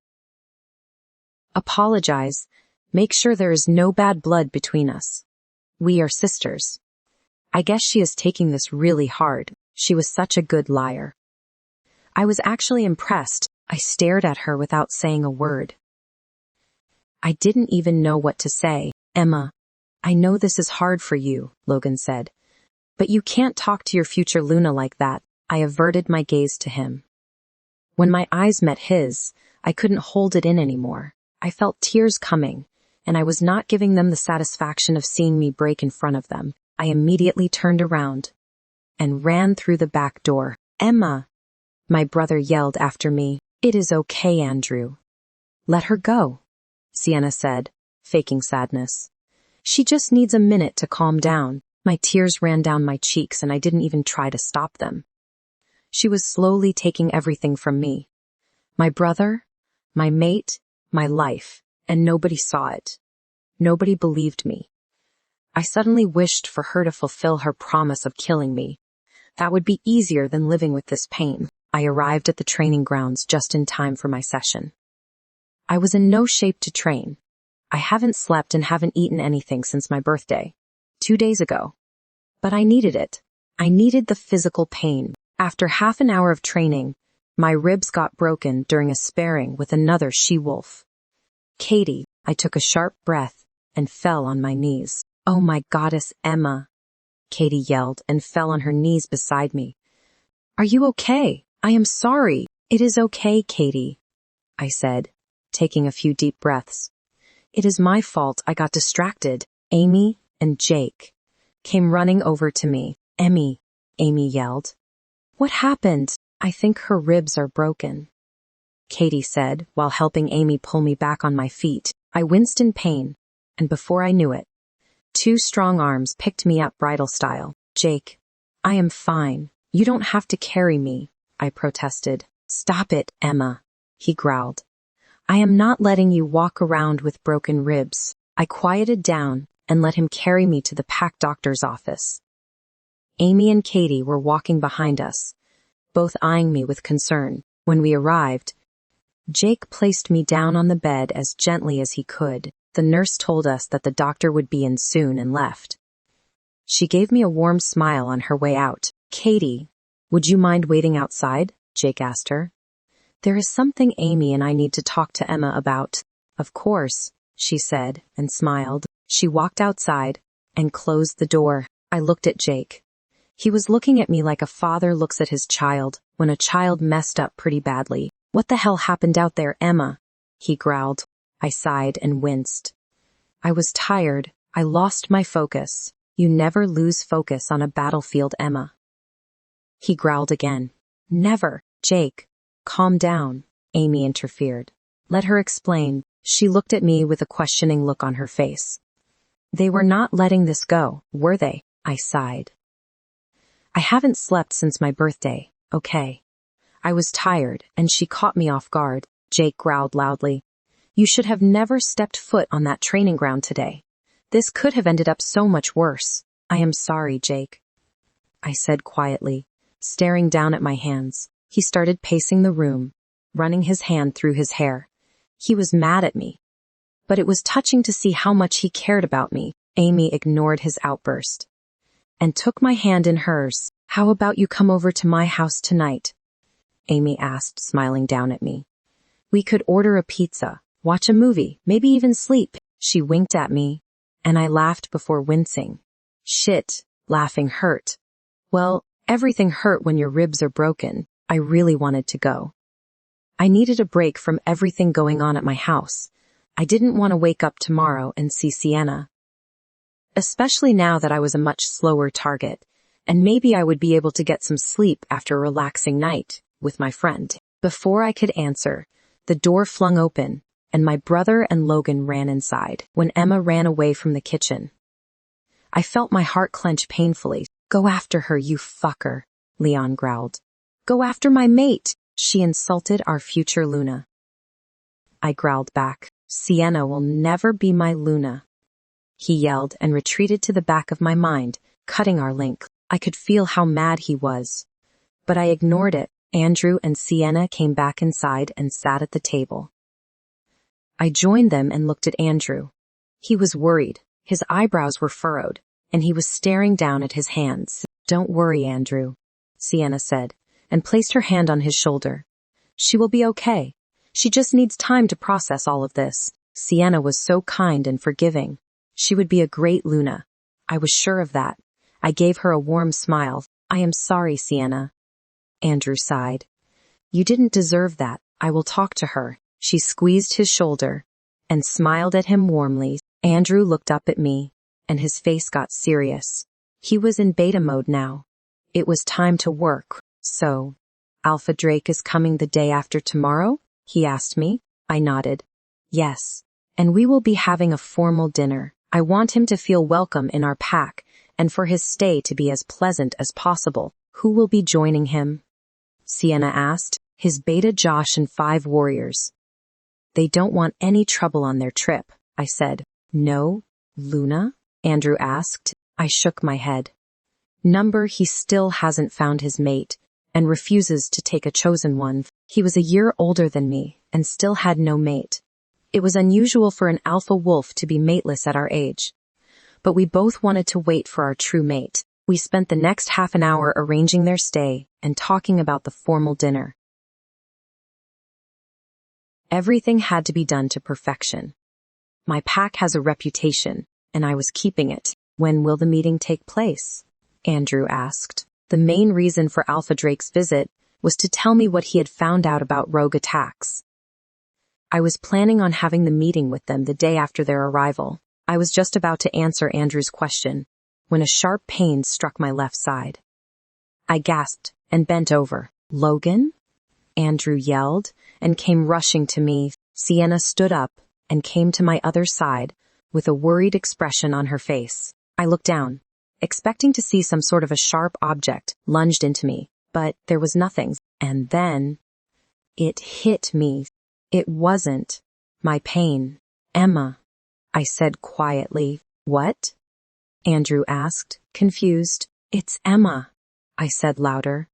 Apologize. Make sure there is no bad blood between us. We are sisters. I guess she is taking this really hard. She was such a good liar. I was actually impressed. I stared at her without saying a word. I didn't even know what to say. Emma, I know this is hard for you, Logan said. But you can't talk to your future Luna like that. I averted my gaze to him. When my eyes met his, I couldn't hold it in anymore. I felt tears coming, and I was not giving them the satisfaction of seeing me break in front of them. I immediately turned around and ran through the back door. Emma! My brother yelled after me. It is okay, Andrew. Let her go, Sienna said, faking sadness. She just needs a minute to calm down. My tears ran down my cheeks and I didn't even try to stop them. She was slowly taking everything from me. My brother, my mate, my life, and nobody saw it. Nobody believed me. I suddenly wished for her to fulfill her promise of killing me. That would be easier than living with this pain. I arrived at the training grounds just in time for my session. I was in no shape to train. I haven't slept and haven't eaten anything since my birthday, 2 days ago. But I needed it. I needed the physical pain. After half an hour of training, my ribs got broken during a sparring with another she-wolf. Katie, I took a sharp breath and fell on my knees. Oh my goddess, Emma, Katie yelled and fell on her knees beside me. Are you okay? I am sorry. It is okay, Katie, I said, taking a few deep breaths. It is my fault I got distracted. Amy and Jake came running over to me. Amy yelled. What happened? I think her ribs are broken, Katie said while helping Amy pull me back on my feet. I winced in pain, and before I knew it, 2 strong arms picked me up bridal style. Jake, I am fine. You don't have to carry me, I protested. Stop it, Emma, he growled. I am not letting you walk around with broken ribs. I quieted down and let him carry me to the pack doctor's office. Amy and Katie were walking behind us, both eyeing me with concern. When we arrived, Jake placed me down on the bed as gently as he could. The nurse told us that the doctor would be in soon and left. She gave me a warm smile on her way out. Katie, would you mind waiting outside? Jake asked her. There is something Amy and I need to talk to Emma about. Of course, she said and smiled. She walked outside and closed the door. I looked at Jake. He was looking at me like a father looks at his child when a child messed up pretty badly. What the hell happened out there, Emma? He growled. I sighed and winced. I was tired. I lost my focus. You never lose focus on a battlefield, Emma. He growled again. Never. Jake, calm down, Amy interfered. Let her explain. She looked at me with a questioning look on her face. They were not letting this go, were they? I sighed. I haven't slept since my birthday, okay? I was tired, and she caught me off guard. Jake growled loudly. You should have never stepped foot on that training ground today. This could have ended up so much worse. I am sorry, Jake, I said quietly, staring down at my hands. He started pacing the room, running his hand through his hair. He was mad at me, but it was touching to see how much he cared about me. Amy ignored his outburst and took my hand in hers. How about you come over to my house tonight? Amy asked, smiling down at me. We could order a pizza, watch a movie, maybe even sleep. She winked at me, and I laughed before wincing. Shit, laughing hurt. Well, everything hurt when your ribs are broken. I really wanted to go. I needed a break from everything going on at my house. I didn't want to wake up tomorrow and see Sienna. Especially now that I was a much slower target, and maybe I would be able to get some sleep after a relaxing night with my friend. Before I could answer, the door flung open, and my brother and Logan ran inside when Emma ran away from the kitchen. I felt my heart clench painfully. Go after her, you fucker, Leon growled. Go after my mate. She insulted our future Luna. I growled back. Sienna will never be my Luna. He yelled and retreated to the back of my mind, cutting our link. I could feel how mad he was. But I ignored it. Andrew and Sienna came back inside and sat at the table. I joined them and looked at Andrew. He was worried. His eyebrows were furrowed, and he was staring down at his hands. Don't worry, Andrew, Sienna said, and placed her hand on his shoulder. She will be okay. She just needs time to process all of this. Sienna was so kind and forgiving. She would be a great Luna. I was sure of that. I gave her a warm smile. I am sorry, Sienna. Andrew sighed. You didn't deserve that. I will talk to her. She squeezed his shoulder and smiled at him warmly. Andrew looked up at me, and his face got serious. He was in beta mode now. It was time to work. So, Alpha Drake is coming the day after tomorrow? He asked me. I nodded. Yes. And we will be having a formal dinner. I want him to feel welcome in our pack, and for his stay to be as pleasant as possible. Who will be joining him? Sienna asked. His beta Josh and 5 warriors. They don't want any trouble on their trip, I said. No, Luna? Andrew asked. I shook my head. He still hasn't found his mate, and refuses to take a chosen one. He was a year older than me, and still had no mate. It was unusual for an alpha wolf to be mateless at our age. But we both wanted to wait for our true mate. We spent the next half an hour arranging their stay and talking about the formal dinner. Everything had to be done to perfection. My pack has a reputation, and I was keeping it. When will the meeting take place? Andrew asked. The main reason for Alpha Drake's visit was to tell me what he had found out about rogue attacks. I was planning on having the meeting with them the day after their arrival. I was just about to answer Andrew's question when a sharp pain struck my left side. I gasped and bent over. Logan? Andrew yelled and came rushing to me. Sienna stood up and came to my other side with a worried expression on her face. I looked down, expecting to see some sort of a sharp object lunged into me, but there was nothing. And then it hit me. It wasn't my pain. Emma, I said quietly. What? Andrew asked, confused. It's Emma, I said louder.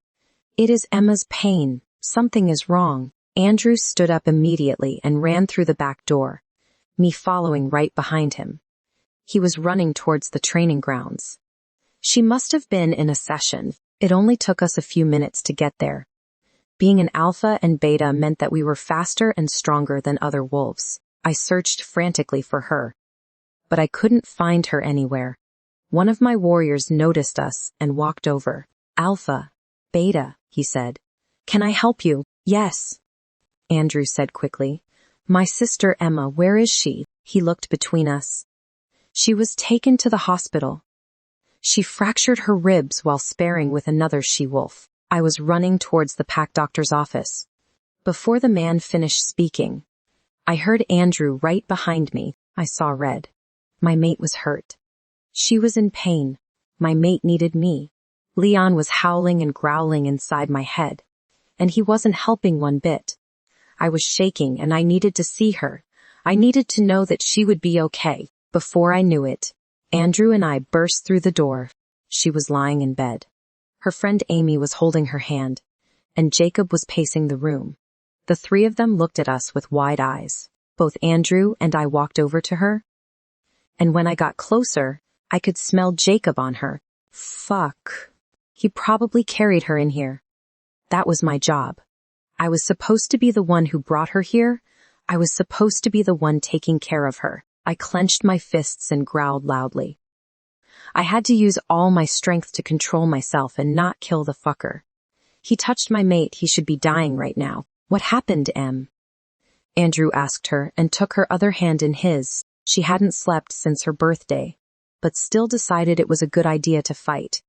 It is Emma's pain. Something is wrong. Andrew stood up immediately and ran through the back door, me following right behind him. He was running towards the training grounds. She must have been in a session. It only took us a few minutes to get there. Being an alpha and beta meant that we were faster and stronger than other wolves. I searched frantically for her, but I couldn't find her anywhere. One of my warriors noticed us and walked over. Alpha, beta, he said. Can I help you? Yes, Andrew said quickly. My sister Emma, where is she? He looked between us. She was taken to the hospital. She fractured her ribs while sparring with another she-wolf. I was running towards the pack doctor's office. Before the man finished speaking, I heard Andrew right behind me. I saw red. My mate was hurt. She was in pain. My mate needed me. Leon was howling and growling inside my head, and he wasn't helping one bit. I was shaking and I needed to see her. I needed to know that she would be okay. Before I knew it, Andrew and I burst through the door. She was lying in bed. Her friend Amy was holding her hand, and Jacob was pacing the room. The three of them looked at us with wide eyes. Both Andrew and I walked over to her, and when I got closer, I could smell Jacob on her. Fuck. He probably carried her in here. That was my job. I was supposed to be the one who brought her here. I was supposed to be the one taking care of her. I clenched my fists and growled loudly. I had to use all my strength to control myself and not kill the fucker. He touched my mate. He should be dying right now. What happened, Em? Andrew asked her and took her other hand in his. She hadn't slept since her birthday, but still decided it was a good idea to fight.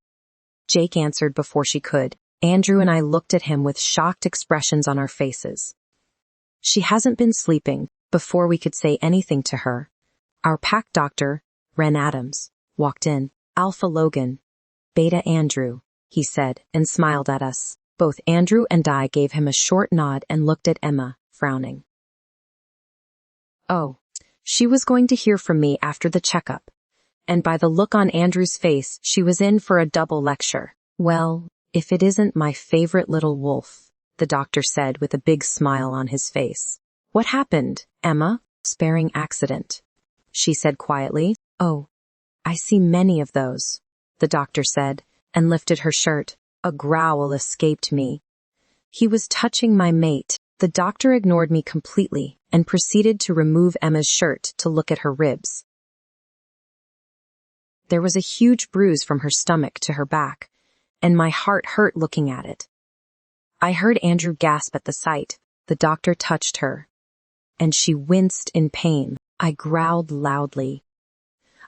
Jake answered before she could. Andrew and I looked at him with shocked expressions on our faces. She hasn't been sleeping. Before we could say anything to her, our pack doctor, Ren Adams, walked in. Alpha Logan. Beta Andrew, he said, and smiled at us. Both Andrew and I gave him a short nod and looked at Emma, frowning. Oh, she was going to hear from me after the checkup. And by the look on Andrew's face, she was in for a double lecture. Well, if it isn't my favorite little wolf, the doctor said with a big smile on his face. What happened, Emma? Sparing accident, she said quietly. Oh, I see many of those, the doctor said, and lifted her shirt. A growl escaped me. He was touching my mate. The doctor ignored me completely and proceeded to remove Emma's shirt to look at her ribs. There was a huge bruise from her stomach to her back, and my heart hurt looking at it. I heard Andrew gasp at the sight. The doctor touched her, and she winced in pain. I growled loudly.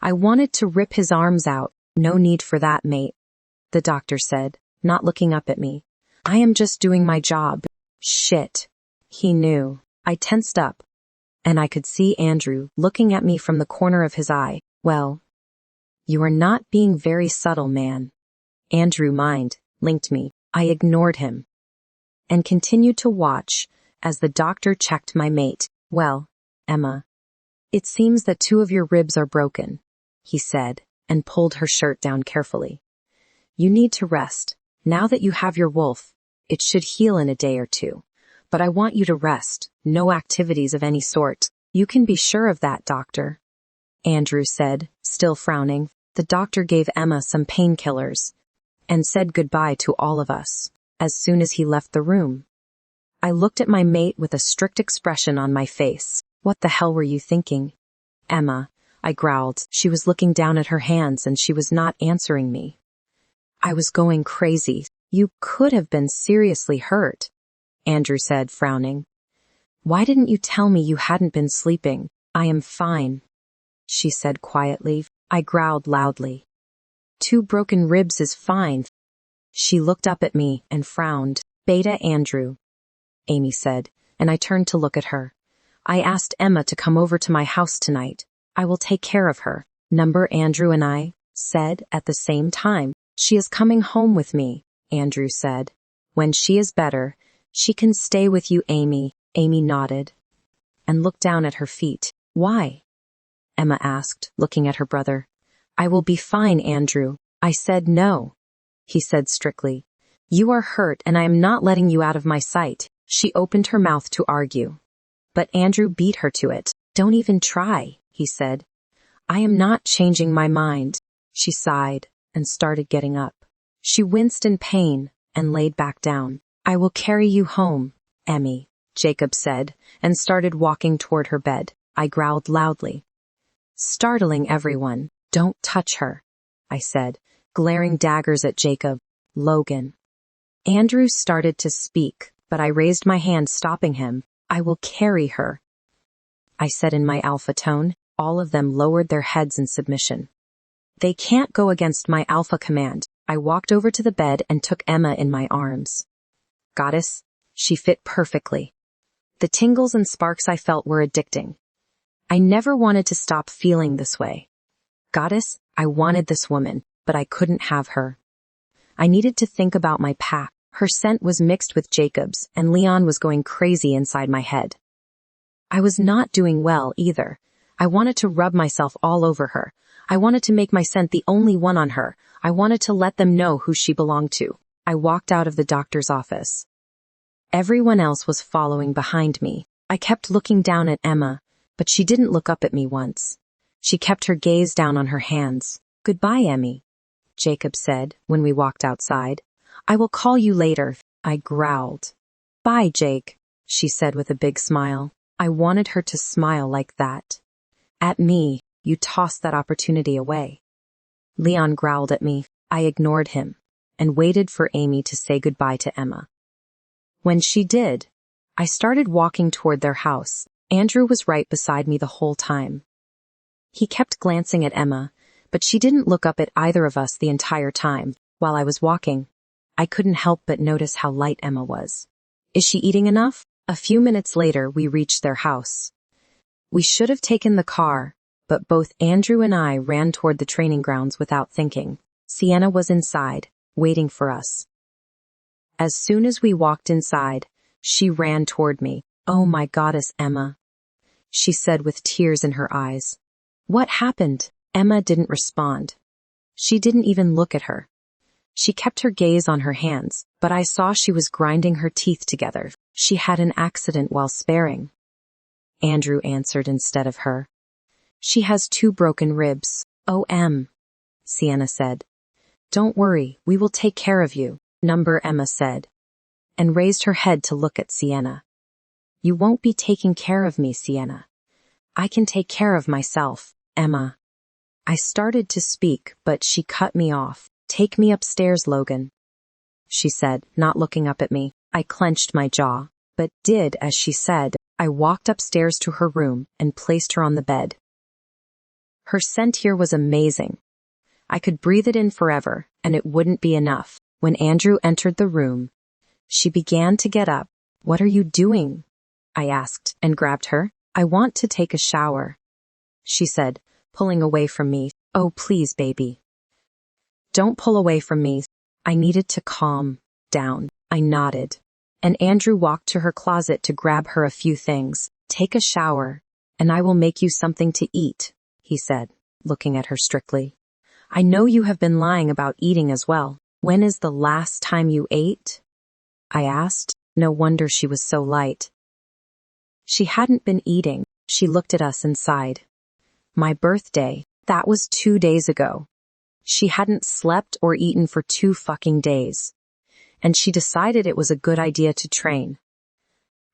I wanted to rip his arms out. No need for that, mate, the doctor said, not looking up at me. I am just doing my job. Shit. He knew. I tensed up, and I could see Andrew looking at me from the corner of his eye. Well, you are not being very subtle, man. Andrew linked me. I ignored him and continued to watch as the doctor checked my mate. Well, Emma, it seems that 2 of your ribs are broken, he said, and pulled her shirt down carefully. You need to rest. Now that you have your wolf, it should heal in a day or 2. But I want you to rest. No activities of any sort. You can be sure of that, doctor, Andrew said, still frowning. The doctor gave Emma some painkillers and said goodbye to all of us as soon as he left the room. I looked at my mate with a strict expression on my face. What the hell were you thinking, Emma? I growled. She was looking down at her hands and she was not answering me. I was going crazy. You could have been seriously hurt, Andrew said, frowning. Why didn't you tell me you hadn't been sleeping? I am fine, she said quietly. I growled loudly. 2 broken ribs is fine. She looked up at me and frowned. Beta Andrew, Amy said, and I turned to look at her. I asked Emma to come over to my house tonight. I will take care of her. Number Andrew and I said at the same time. She is coming home with me, Andrew said. When she is better, she can stay with you, Amy. Amy nodded and looked down at her feet. Why? Emma asked, looking at her brother. I will be fine, Andrew. I said no, he said strictly. You are hurt and I am not letting you out of my sight. She opened her mouth to argue, but Andrew beat her to it. Don't even try, he said. I am not changing my mind. She sighed and started getting up. She winced in pain and laid back down. I will carry you home, Emmy, Jacob said, and started walking toward her bed. I growled loudly, startling everyone. Don't touch her, I said, glaring daggers at Jacob. Logan. Andrew started to speak, but I raised my hand, stopping him. I will carry her, I said in my alpha tone. All of them lowered their heads in submission. They can't go against my alpha command. I walked over to the bed and took Emma in my arms. Goddess, she fit perfectly. The tingles and sparks I felt were addicting. I never wanted to stop feeling this way. Goddess, I wanted this woman, but I couldn't have her. I needed to think about my pack. Her scent was mixed with Jacob's, and Leon was going crazy inside my head. I was not doing well either. I wanted to rub myself all over her. I wanted to make my scent the only one on her. I wanted to let them know who she belonged to. I walked out of the doctor's office. Everyone else was following behind me. I kept looking down at Emma, but she didn't look up at me once. She kept her gaze down on her hands. "Goodbye, Emmy," Jacob said when we walked outside. "I will call you later," I growled. "Bye, Jake," she said with a big smile. I wanted her to smile like that. At me, you tossed that opportunity away. Leon growled at me. I ignored him and waited for Amy to say goodbye to Emma. When she did, I started walking toward their house. Andrew was right beside me the whole time. He kept glancing at Emma, but she didn't look up at either of us the entire time. While I was walking, I couldn't help but notice how light Emma was. Is she eating enough? A few minutes later, we reached their house. We should have taken the car, but both Andrew and I ran toward the training grounds without thinking. Sienna was inside, waiting for us. As soon as we walked inside, she ran toward me. "Oh my goddess, Emma," she said with tears in her eyes. "What happened?" Emma didn't respond. She didn't even look at her. She kept her gaze on her hands, but I saw she was grinding her teeth together. She had an accident while sparring. Andrew answered instead of her. "She has 2 broken ribs." "Oh, Sienna said. "Don't worry, we will take care of you," Emma said, and raised her head to look at Sienna. "You won't be taking care of me, Sienna. I can take care of myself, Emma." I started to speak, but she cut me off. "Take me upstairs, Logan," she said, not looking up at me. I clenched my jaw, but did as she said. I walked upstairs to her room and placed her on the bed. Her scent here was amazing. I could breathe it in forever, and it wouldn't be enough. When Andrew entered the room, she began to get up. "What are you doing?" I asked, and grabbed her. "I want to take a shower," she said, pulling away from me. "Oh, please, baby. Don't pull away from me." I needed to calm down. I nodded, and Andrew walked to her closet to grab her a few things. "Take a shower, and I will make you something to eat," he said, looking at her strictly. "I know you have been lying about eating as well. When is the last time you ate?" I asked. No wonder she was so light. She hadn't been eating. She looked at us and sighed. "My birthday, that was 2 days ago." She hadn't slept or eaten for 2 fucking days. And she decided it was a good idea to train.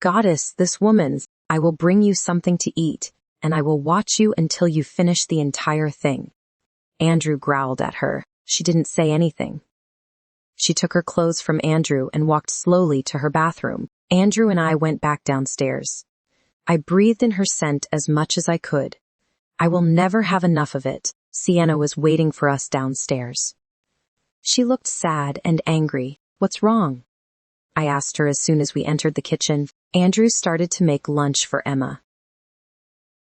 "Goddess, this woman's, I will bring you something to eat, and I will watch you until you finish the entire thing." Andrew growled at her. She didn't say anything. She took her clothes from Andrew and walked slowly to her bathroom. Andrew and I went back downstairs. I breathed in her scent as much as I could. I will never have enough of it. Sienna was waiting for us downstairs. She looked sad and angry. "What's wrong?" I asked her as soon as we entered the kitchen. Andrew started to make lunch for Emma.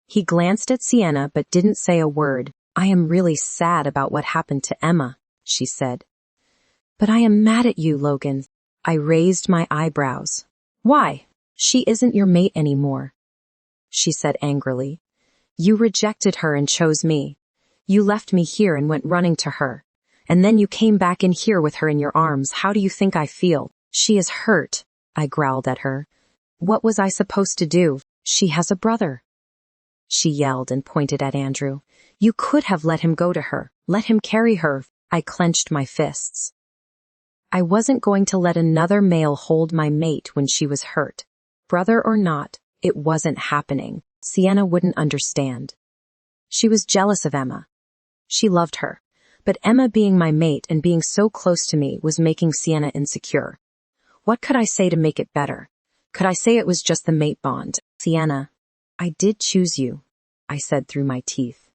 He glanced at Sienna but didn't say a word. "I am really sad about what happened to Emma," she said. "But I am mad at you, Logan." I raised my eyebrows. "Why? She isn't your mate anymore," she said angrily. "You rejected her and chose me. You left me here and went running to her. And then you came back in here with her in your arms. How do you think I feel?" "She is hurt," I growled at her. "What was I supposed to do? She has a brother," she yelled and pointed at Andrew. "You could have let him go to her. Let him carry her." I clenched my fists. I wasn't going to let another male hold my mate when she was hurt. Brother or not, it wasn't happening. Sienna wouldn't understand. She was jealous of Emma. She loved her. But Emma being my mate and being so close to me was making Sienna insecure. What could I say to make it better? Could I say it was just the mate bond? "Sienna, I did choose you," I said through my teeth.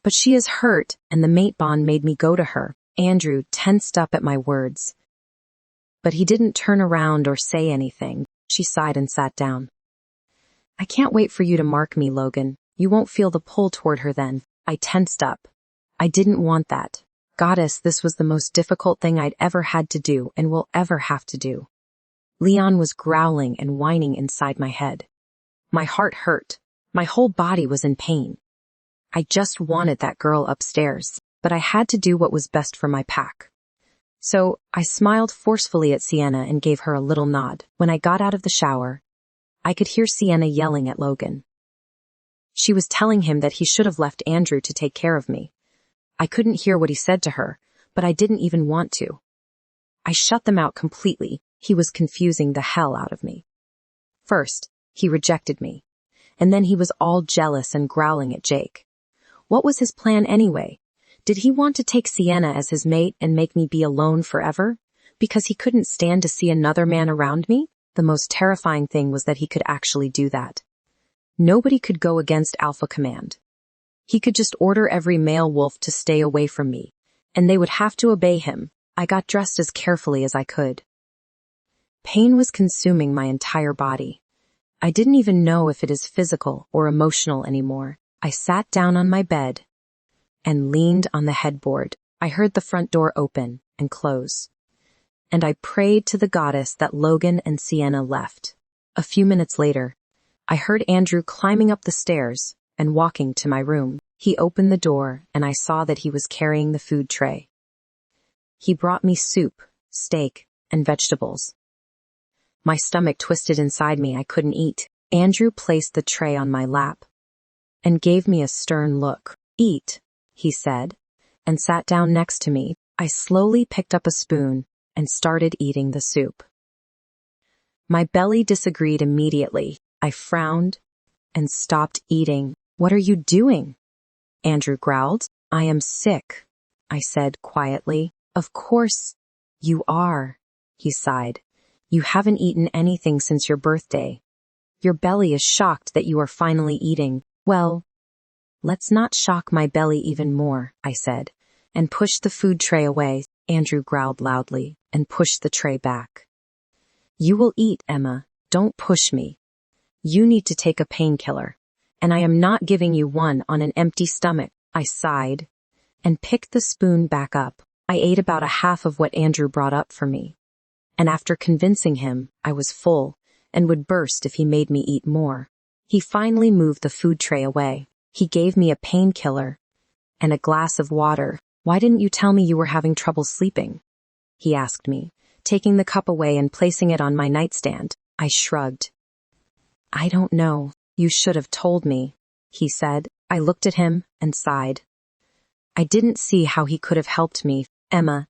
"But she is hurt, and the mate bond made me go to her." Andrew tensed up at my words. But he didn't turn around or say anything. She sighed and sat down. "I can't wait for you to mark me, Logan. You won't feel the pull toward her then." I tensed up. I didn't want that. Goddess, this was the most difficult thing I'd ever had to do and will ever have to do. Leon was growling and whining inside my head. My heart hurt. My whole body was in pain. I just wanted that girl upstairs, but I had to do what was best for my pack. So, I smiled forcefully at Sienna and gave her a little nod. When I got out of the shower, I could hear Sienna yelling at Logan. She was telling him that he should have left Andrew to take care of me. I couldn't hear what he said to her, but I didn't even want to. I shut them out completely. He was confusing the hell out of me. First, he rejected me, and then he was all jealous and growling at Jake. What was his plan anyway? Did he want to take Sienna as his mate and make me be alone forever? Because he couldn't stand to see another man around me? The most terrifying thing was that he could actually do that. Nobody could go against Alpha Command. He could just order every male wolf to stay away from me, and they would have to obey him. I got dressed as carefully as I could. Pain was consuming my entire body. I didn't even know if it is physical or emotional anymore. I sat down on my bed and leaned on the headboard. I heard the front door open and close, and I prayed to the goddess that Logan and Sienna left. A few minutes later, I heard Andrew climbing up the stairs and walking to my room. He opened the door, and I saw that he was carrying the food tray. He brought me soup, steak, and vegetables. My stomach twisted inside me. I couldn't eat. Andrew placed the tray on my lap and gave me a stern look. "Eat," he said, and sat down next to me. I slowly picked up a spoon and started eating the soup. My belly disagreed immediately. I frowned and stopped eating. "What are you doing?" Andrew growled. "I am sick," I said quietly. "Of course you are," he sighed. "You haven't eaten anything since your birthday. Your belly is shocked that you are finally eating. Well, let's not shock my belly even more," I said, and pushed the food tray away. Andrew growled loudly and pushed the tray back. "You will eat, Emma. Don't push me. You need to take a painkiller, and I am not giving you one on an empty stomach." I sighed and picked the spoon back up. I ate about a half of what Andrew brought up for me, and after convincing him I was full and would burst if he made me eat more, he finally moved the food tray away. He gave me a painkiller and a glass of water. "Why didn't you tell me you were having trouble sleeping?" he asked me, taking the cup away and placing it on my nightstand. I shrugged. "I don't know. You should have told me," he said. I looked at him and sighed. I didn't see how he could have helped me. "Emma,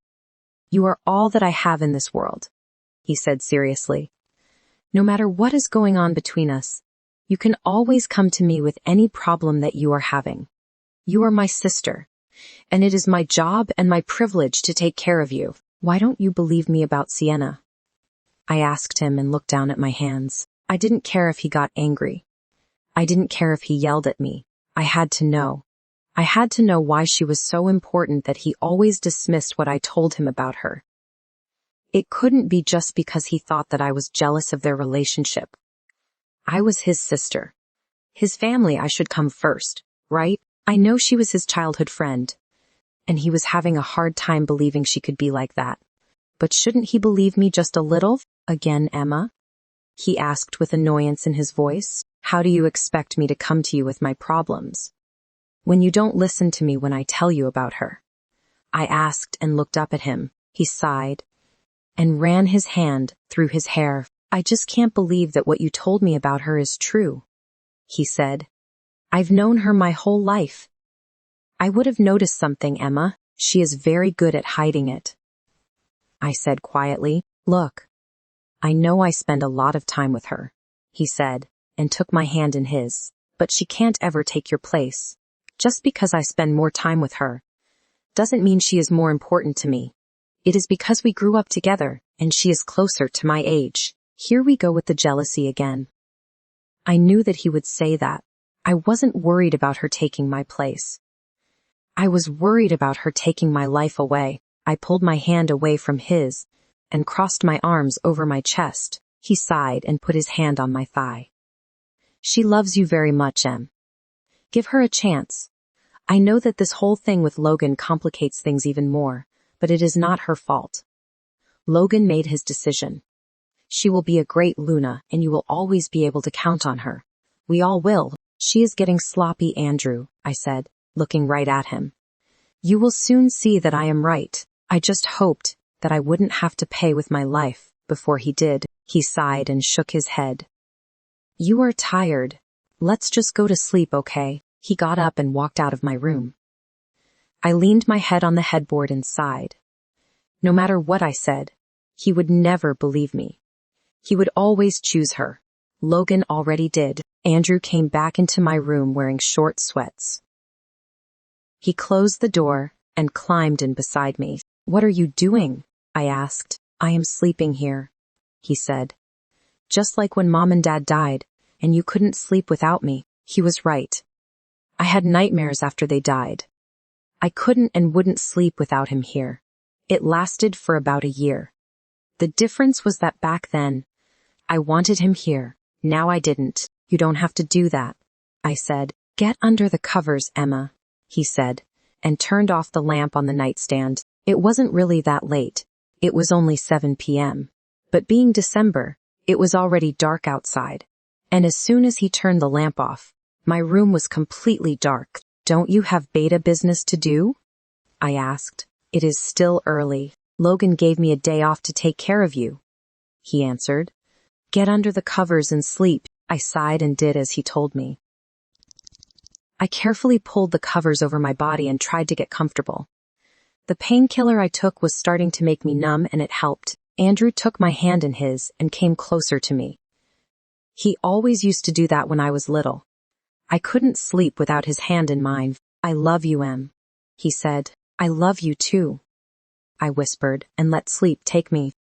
you are all that I have in this world," he said seriously. "No matter what is going on between us, you can always come to me with any problem that you are having. You are my sister, and it is my job and my privilege to take care of you. Why don't you believe me about Sienna?" I asked him and looked down at my hands. I didn't care if he got angry. I didn't care if he yelled at me. I had to know. I had to know why she was so important that he always dismissed what I told him about her. It couldn't be just because he thought that I was jealous of their relationship. I was his sister. His family, I should come first, right? I know she was his childhood friend, and he was having a hard time believing she could be like that. But shouldn't he believe me just a little? "Again, Emma?" he asked with annoyance in his voice. "How do you expect me to come to you with my problems when you don't listen to me when I tell you about her?" I asked and looked up at him. He sighed and ran his hand through his hair. "I just can't believe that what you told me about her is true," he said. "I've known her my whole life." "I would have noticed something, Emma. She is very good at hiding it," I said quietly. "Look, I know I spend a lot of time with her," he said, and took my hand in his. "But she can't ever take your place. Just because I spend more time with her doesn't mean she is more important to me. It is because we grew up together, and she is closer to my age." Here we go with the jealousy again. I knew that he would say that. I wasn't worried about her taking my place. I was worried about her taking my life away. I pulled my hand away from his and crossed my arms over my chest. He sighed and put his hand on my thigh. "She loves you very much, Em. Give her a chance. I know that this whole thing with Logan complicates things even more, but it is not her fault. Logan made his decision. She will be a great Luna, and you will always be able to count on her. We all will. She is getting sloppy, Andrew, I said, looking right at him. You will soon see that I am right. I just hoped that I wouldn't have to pay with my life before he did. He sighed and shook his head. You are tired. Let's just go to sleep, okay? He got up and walked out of my room. I leaned my head on the headboard and sighed. No matter what I said, he would never believe me. He would always choose her. Logan already did. Andrew came back into my room wearing short sweats. He closed the door and climbed in beside me. What are you doing? I asked. I am sleeping here, he said. Just like when Mom and Dad died, and you couldn't sleep without me. He was right. I had nightmares after they died. I couldn't and wouldn't sleep without him here. It lasted for about a year. The difference was that back then, I wanted him here. Now I didn't. You don't have to do that, I said. Get under the covers, Emma, he said, and turned off the lamp on the nightstand. It wasn't really that late. It was only 7 p.m. But being December, it was already dark outside. And as soon as he turned the lamp off, my room was completely dark. Don't you have beta business to do? I asked. It is still early. Logan gave me a day off to take care of you, he answered. Get under the covers and sleep. I sighed and did as he told me. I carefully pulled the covers over my body and tried to get comfortable. The painkiller I took was starting to make me numb, and it helped. Andrew took my hand in his and came closer to me. He always used to do that when I was little. I couldn't sleep without his hand in mine. I love you, Em, he said. I love you too, I whispered, and let sleep take me.